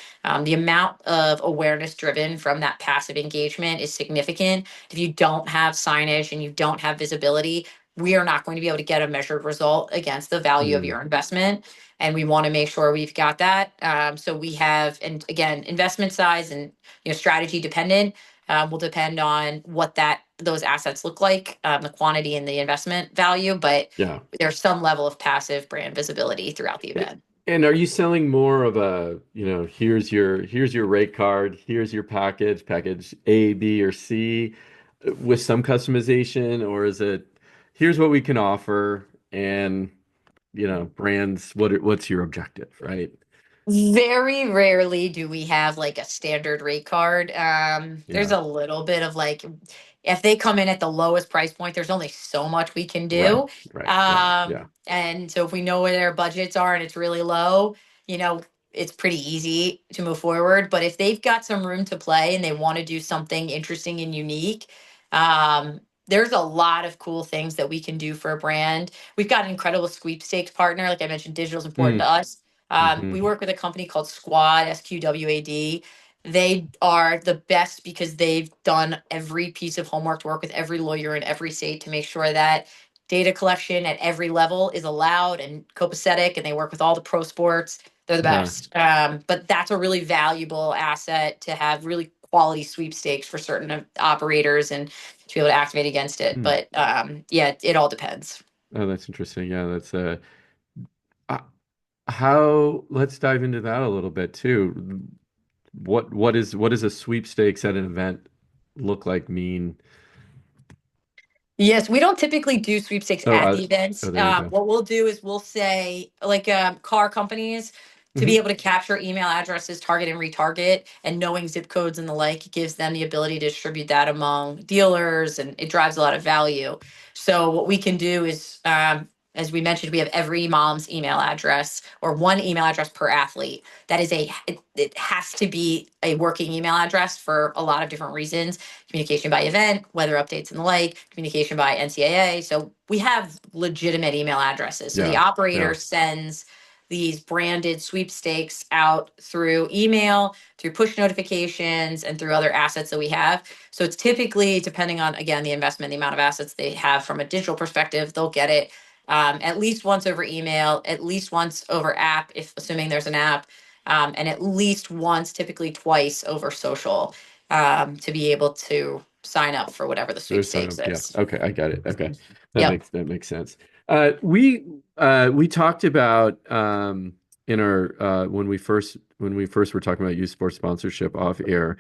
The amount of awareness driven from that passive engagement is significant. If you don't have signage and you don't have visibility, we are not going to be able to get a measured result against the value of Mm. your investment. And we want to make sure we've got that. So we have, and again, investment size and strategy dependent will depend on what those assets look like, the quantity and the investment value. But Yeah. there's some level of passive brand visibility throughout the A- event. And are you selling more of a, here's your rate card, here's your package A, B, or C, with some customization, or is it, here's what we can offer, and brands, what's your objective, right? Very rarely do we have like a standard rate card. There's Yeah. a little bit of like, if they come in at the lowest price point, there's only so much we can Right. do. Right. Right. Yeah. And so if we know where their budgets are and it's really low, you know, it's pretty easy to move forward. But if they've got some room to play and they want to do something interesting and unique, there's a lot of cool things that we can do for a brand. We've got an incredible sweepstakes partner. Like I mentioned, digital is important to Mm. us. Hmm. We work with a company called Squad, SQWAD. They are the best because they've done every piece of homework to work with every lawyer in every state to make sure that data collection at every level is allowed and copacetic, and they work with all the pro sports. They're the Yeah. best. But that's a really valuable asset to have really quality sweepstakes for certain operators and to be able to activate against it. Mm. But yeah, it all depends. Oh, that's interesting. Yeah, that's uh, how, let's dive into that a little bit too. What is a sweepstakes at an event look like, mean? Yes, we don't typically do sweepstakes Oh, at the events. there you go. What we'll do is we'll say, like car companies, to be Hmm. able to capture email addresses, target and retarget, and knowing zip codes and the like gives them the ability to distribute that among dealers, and it drives a lot of value. So what we can do is, as we mentioned, we have every mom's email address, or one email address per athlete. That is it has to be a working email address for a lot of different reasons: communication by event, weather updates and the like, communication by NCAA. So we have legitimate email addresses. So the Yeah. operator Yeah. sends these branded sweepstakes out through email, through push notifications, and through other assets that we have. So it's typically, depending on, again, the investment, the amount of assets they have from a digital perspective, they'll get it at least once over email, at least once over app, if assuming there's an app, and at least once, typically twice over social, to be able to sign up for whatever the There's sign sweepstakes up. Yeah. is. Okay. I got it. Okay. Yep. That makes sense. We talked about in our when we first were talking about youth sports sponsorship off air.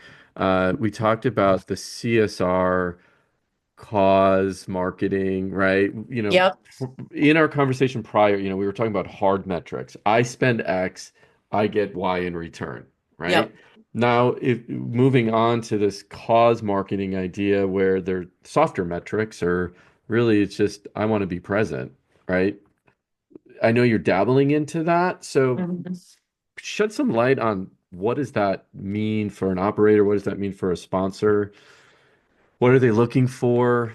We talked about the CSR cause marketing, right? Yep. In our conversation prior, we were talking about hard metrics. I spend X, I get Y in return, right? Yep. Now, if moving on to this cause marketing idea where their softer metrics are really, it's just I want to be present, right? I know you're dabbling into that, so Mhm. shed some light on what does that mean for an operator? What does that mean for a sponsor? What are they looking for?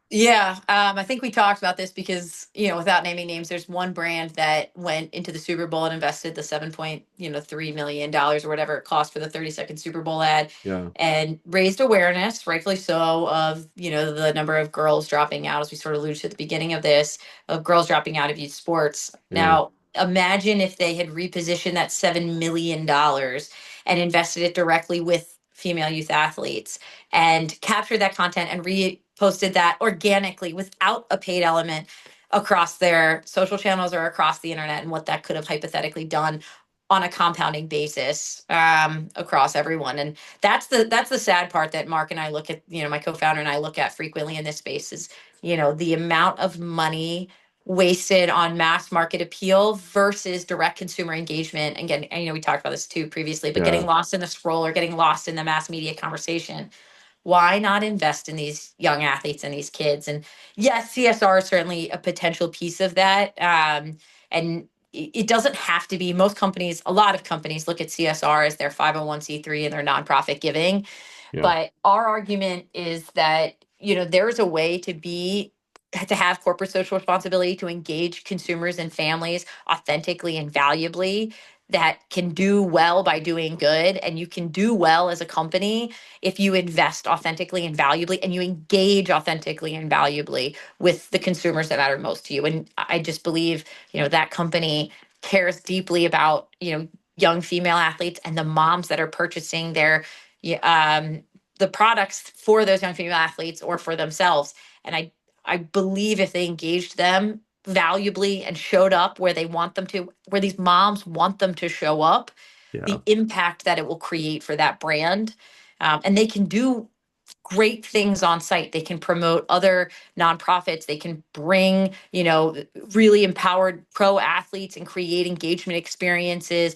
Yeah, I think we talked about this because, without naming names, there's one brand that went into the Super Bowl and invested the 7.3 million dollars or whatever it cost for the 30-second Super Bowl ad, Yeah, and raised awareness, rightfully so, of, the number of girls dropping out, as we sort of alluded to at the beginning of this, of girls dropping out of youth sports. yeah, Now, imagine if they had repositioned that $7 million and invested it directly with female youth athletes, and captured that content and reposted that organically without a paid element across their social channels or across the internet, and what that could have hypothetically done on a compounding basis, across everyone. And that's the sad part that Mark and I look at, my co-founder and I look at frequently in this space is, the amount of money wasted on mass market appeal versus direct consumer engagement. And again, we talked about this too previously, but getting yeah, lost in the scroll or getting lost in the mass media conversation. Why not invest in these young athletes and these kids? And yes, CSR is certainly a potential piece of that. And it doesn't have to be. Most companies, a lot of companies, look at CSR as their 501(c)(3 and their nonprofit giving. yeah, But our argument is that, there's a way to have corporate social responsibility, to engage consumers and families authentically and valuably, that can do well by doing good. And you can do well as a company if you invest authentically and valuably, and you engage authentically and valuably with the consumers that matter most to you. And I just believe, that company cares deeply about, young female athletes and the moms that are purchasing the products for those young female athletes or for themselves. And I believe if they engaged them valuably and showed up where they want them to, where these moms want them to show up, yeah, the impact that it will create for that brand. And they can do great things on site. They can promote other nonprofits. They can bring, really empowered pro athletes and create engagement experiences.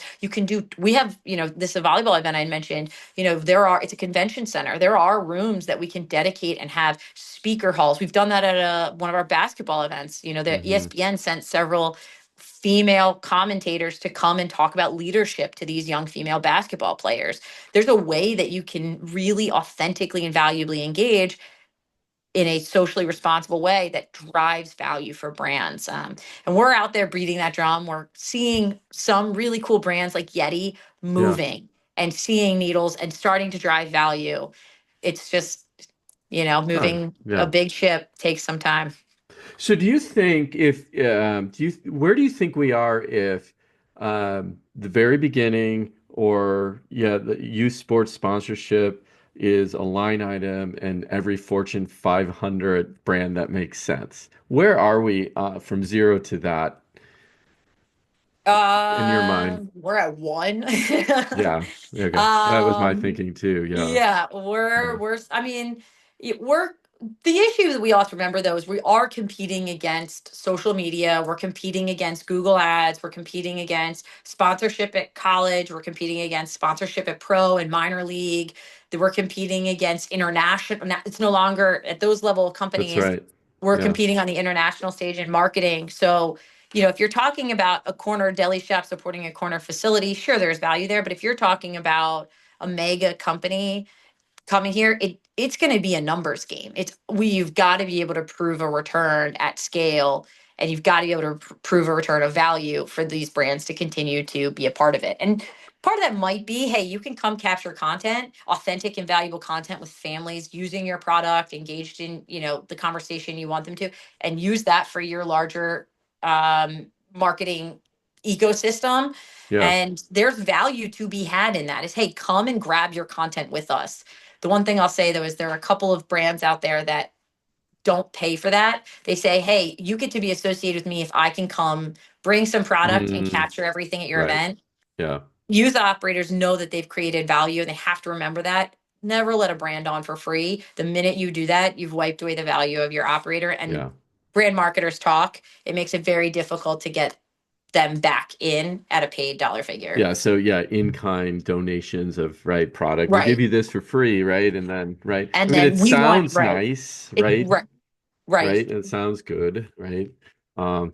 We have, this a volleyball event I mentioned, it's a convention center. There are rooms that we can dedicate and have speaker halls. We've done that at one of our basketball events. The hmm, ESPN sent several female commentators to come and talk about leadership to these young female basketball players. There's a way that you can really authentically and valuably engage in a socially responsible way that drives value for brands. And we're out there breathing that drum. We're seeing some really cool brands like Yeti yeah. moving and seeing needles and starting to drive value. It's just, Oh, moving a yeah. big ship takes some time. So do you think if do you where do you think we are if the very beginning or yeah, the youth sports sponsorship is a line item in every Fortune 500 brand that makes sense? Where are we from zero to that in your mind? We're at one. Yeah. Okay. That was my um, thinking too. Yeah. yeah, Yeah. I mean, we're the issue that we also remember though is we are competing against social media, we're competing against Google ads, we're competing against sponsorship at college, we're competing against sponsorship at pro and minor league, that we're competing against international. It's no longer at those level of That's companies. right. We're Yeah. competing on the international stage in marketing. So, if you're talking about a corner deli shop supporting a corner facility, sure, there's value there. But if you're talking about a mega company coming here, it's going to be a numbers game. You've got to be able to prove a return at scale, and you've got to be able to prove a return of value for these brands to continue to be a part of it. And part of that might be, hey, you can come capture content, authentic and valuable content with families using your product, engaged in, the conversation you want them to, and use that for your larger marketing ecosystem. Yeah. And there's value to be had in that is, hey, come and grab your content with us. The one thing I'll say though is there are a couple of brands out there that don't pay for that. They say, hey, you get to be associated with me if I can come bring some product and Mm, capture everything at your right. event. Yeah. Youth operators know that they've created value and they have to remember that. Never let a brand on for free. The minute you do that, you've wiped away the value of your operator. And Yeah. brand marketers talk. It makes it very difficult to get them back in at a paid dollar figure. Yeah. So yeah, in-kind donations of right product. We'll give Right. you this for free, right? And then right. I And mean, it then we want, sounds right. nice, right? Right. Right. Right. It sounds good, right? Um,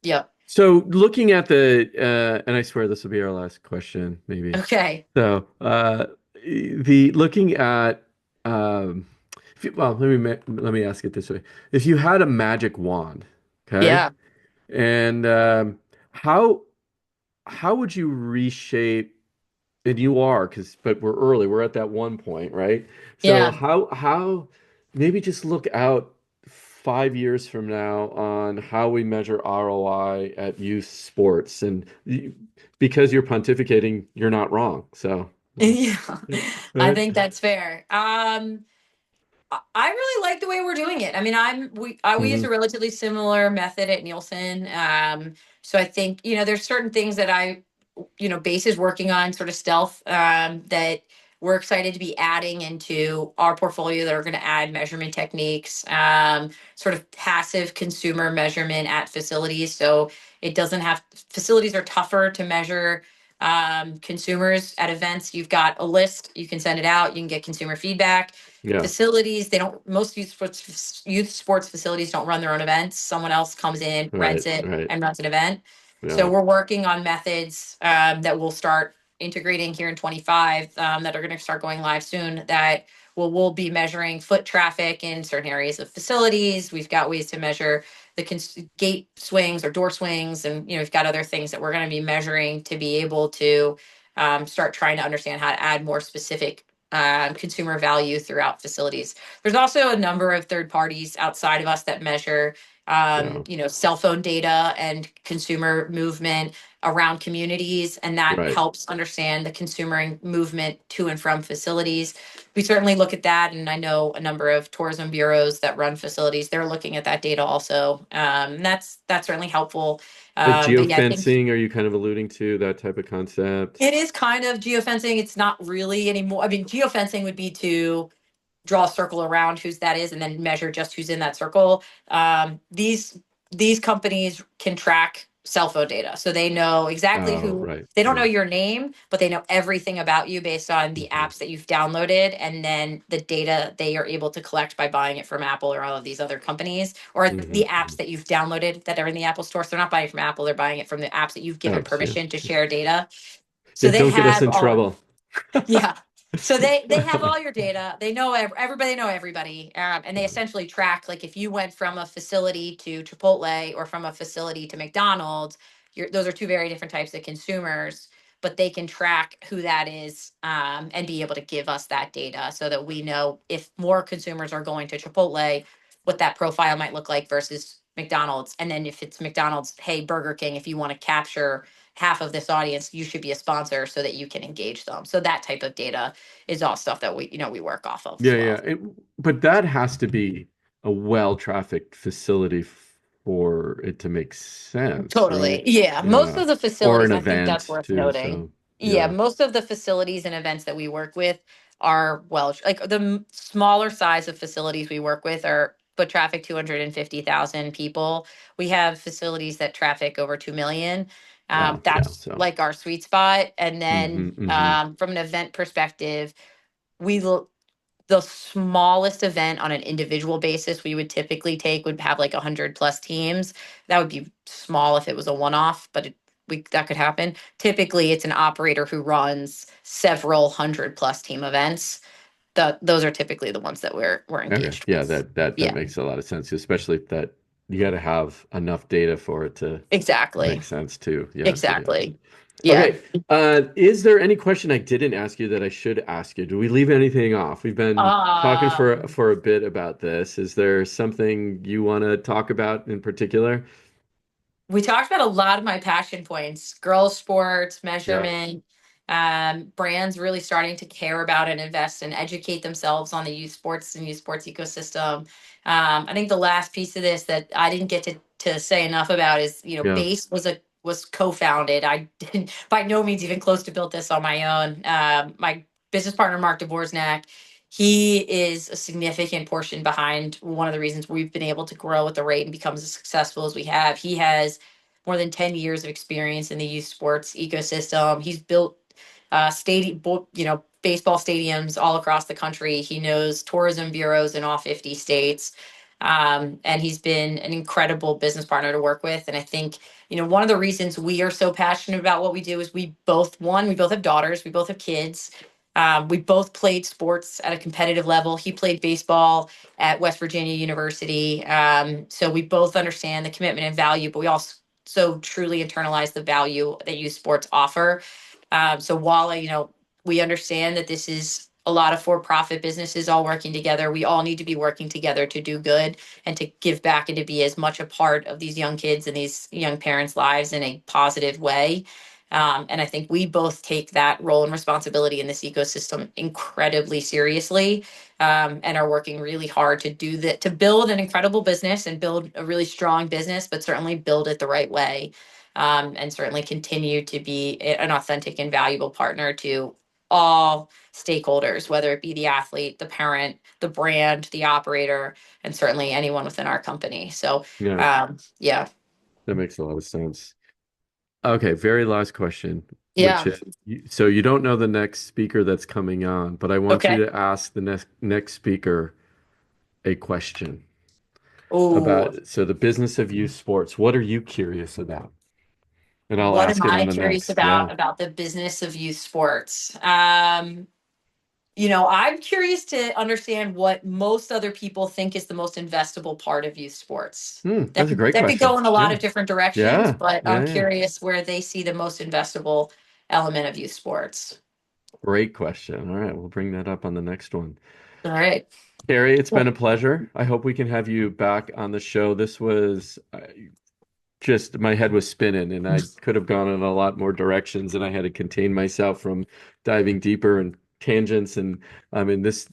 Yep. so looking at the and I swear this will be our last question, maybe. Okay. So the looking at well, let me ask it this way. If you had a magic wand, okay? Yeah. And how how would you reshape, and you are, because but we're early, we're at that one point, right? So Yeah. how maybe just look out 5 years from now on how we measure ROI at youth sports, and because you're pontificating, you're not wrong. So Yeah. I right? think that's fair. I really like the way we're doing it. I mean, we use Hmm. a relatively similar method at Nielsen. So I think, there's certain things that Base is working on sort of stealth, that we're excited to be adding into our portfolio that are going to add measurement techniques, sort of passive consumer measurement at facilities. So it doesn't have facilities are tougher to measure consumers at events. You've got a list, you can send it out, you can get consumer feedback. Yeah. Facilities, they don't, most youth sports facilities don't run their own events. Someone else comes in, rents Right. it, Right. and runs an event. So Yeah. we're working on methods that we'll start integrating here in 25, that are going to start going live soon, that we'll be measuring foot traffic in certain areas of facilities. We've got ways to measure the gate swings or door swings, and we've got other things that we're going to be measuring to be able to start trying to understand how to add more specific consumer value throughout facilities. There's also a number of third parties outside of us that measure, Yeah. cell phone data and consumer movement around communities, and that Right. helps understand the consumer movement to and from facilities. We certainly look at that, and I know a number of tourism bureaus that run facilities. They're looking at that data also. That's certainly helpful. Like But yeah, I think geofencing, are you kind of alluding to that type of concept? it is kind of geofencing. It's not really anymore. I mean, geofencing would be to draw a circle around whose that is and then measure just who's in that circle. These companies can track cell phone data, so they know exactly Oh, who. right. They don't know Yeah. your name, but they know everything about you based on the Hmm. apps that you've downloaded, and then the data they are able to collect by buying it from Apple or all of these other companies, or Hmm. the apps that you've downloaded that are in the Apple Store. So they're not buying it from Apple; they're buying it from the apps that you've given Apps, yeah. permission to share data. Yeah, So they don't get us have in all. trouble. Yeah. So they have all your data. They know everybody know everybody, and they essentially track, like, if you went from a facility to Chipotle or from a facility to McDonald's. Those are two very different types of consumers, but they can track who that is, and be able to give us that data so that we know if more consumers are going to Chipotle, what that profile might look like versus McDonald's. And then if it's McDonald's, hey, Burger King, if you want to capture half of this audience, you should be a sponsor so that you can engage them. So that type of data is all stuff that we work off of as Yeah, well. yeah. But that has to be a well-trafficked facility for it to make sense, right? Totally. Yeah. Most Yeah. of the Or facilities, an I think that's event worth too. noting. So Yeah, yeah. most of the facilities and events that we work with are well, like the smaller size of facilities we work with are foot traffic 250,000 people. We have facilities that traffic over 2 million. Wow. Yeah. That's So. like our sweet spot. And Hmm. then Hmm. from an event perspective, we look the smallest event on an individual basis we would typically take would have like 100 plus teams. That would be small if it was a one-off, but that could happen. Typically, it's an operator who runs several hundred plus team events. Those are typically the ones that we're Okay. engaged Yeah, with. that Yeah, makes a lot of sense, especially that you got to have enough data for it to make exactly. sense too. Yeah, to do. Exactly. Yeah. Okay. Is there any question I didn't ask you that I should ask you? Do we leave anything off? We've been talking Um, for a bit about this. Is there something you want to talk about in particular? we talked about a lot of my passion points: girls sports, Yeah. measurement, brands really starting to care about and invest and educate themselves on the youth sports and youth sports ecosystem. I think the last piece of this that I didn't get to say enough about is, Yeah. base was co-founded. I didn't by no means even close to built this on my own. My business partner Mark DeVorsnak, he is a significant portion behind one of the reasons we've been able to grow at the rate and become as successful as we have. He has more than 10 years of experience in the youth sports ecosystem. He's built stadium, baseball stadiums all across the country. He knows tourism bureaus in all 50 states. And he's been an incredible business partner to work with. And I think, one of the reasons we are so passionate about what we do is we both have daughters, we both have kids. We both played sports at a competitive level. He played baseball at West Virginia University. So we both understand the commitment and value, but we also truly internalize the value that youth sports offer. So while we understand that this is a lot of for-profit businesses all working together, we all need to be working together to do good and to give back and to be as much a part of these young kids and these young parents' lives in a positive way. And I think we both take that role and responsibility in this ecosystem incredibly seriously, and are working really hard to do that, to build an incredible business and build a really strong business, but certainly build it the right way, and certainly continue to be an authentic and valuable partner to all stakeholders, whether it be the athlete, the parent, the brand, the operator, and certainly anyone within our company. So, Yeah, yeah, that makes a lot of sense. Okay, very last question, which yeah, is, so you don't know the next speaker that's coming on, but I want you okay. to ask the next speaker a question Oh, about, so the business of youth sports. What are you curious about? And I'll what am ask it on I the curious next. Yeah. about the business of youth sports? I'm curious to understand what most other people think is the most investable part of youth sports. That That's a could, great that could question. go in a lot Yeah. of different directions, Yeah. but I'm Yeah. Yeah. curious where they see the most investable element of youth sports. Great question. All right, we'll bring that up on the next one. All right. Carrie, it's been Well, a pleasure. I hope we can have you back on the show. This was just my head was spinning and I could have gone in a lot more directions and I had to contain myself from diving deeper and tangents. And I mean, it's,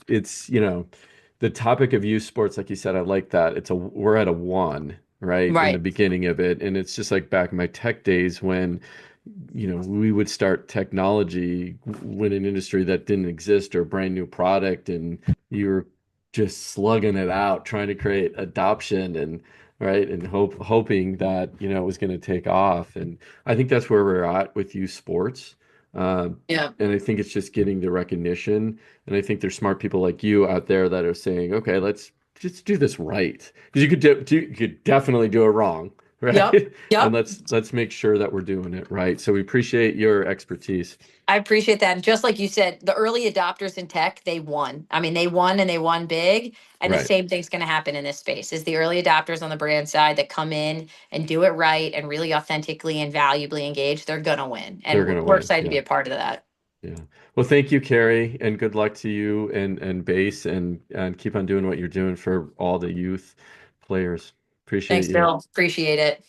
the topic of youth sports, like you said, I like that. We're at a one, right, in the right. beginning of it. And it's just like back in my tech days when, we would start technology when an industry that didn't exist or a brand new product, and you were just slugging it out, trying to create adoption and right, and hoping that it was going to take off. And I think that's where we're at with youth sports. Yeah. And I think it's just getting the recognition. And I think there's smart people like you out there that are saying, okay, let's just do this right. Because you could definitely do it wrong, Yep. right? And Yep. let's make sure that we're doing it right. So we appreciate your expertise. I appreciate that. And just like you said, the early adopters in tech, they won. I mean, they won and they won big. And the Right. same thing's going to happen in this space is the early adopters on the brand side that come in and do it right and really authentically and valuably engage, they're going to win. They're And gonna we're win. excited to be Yeah. a part of that. Yeah. Well, thank you, Carrie, and good luck to you and Base, and keep on doing what you're doing for all the youth players. Appreciate Thanks, you. Bill. Appreciate it.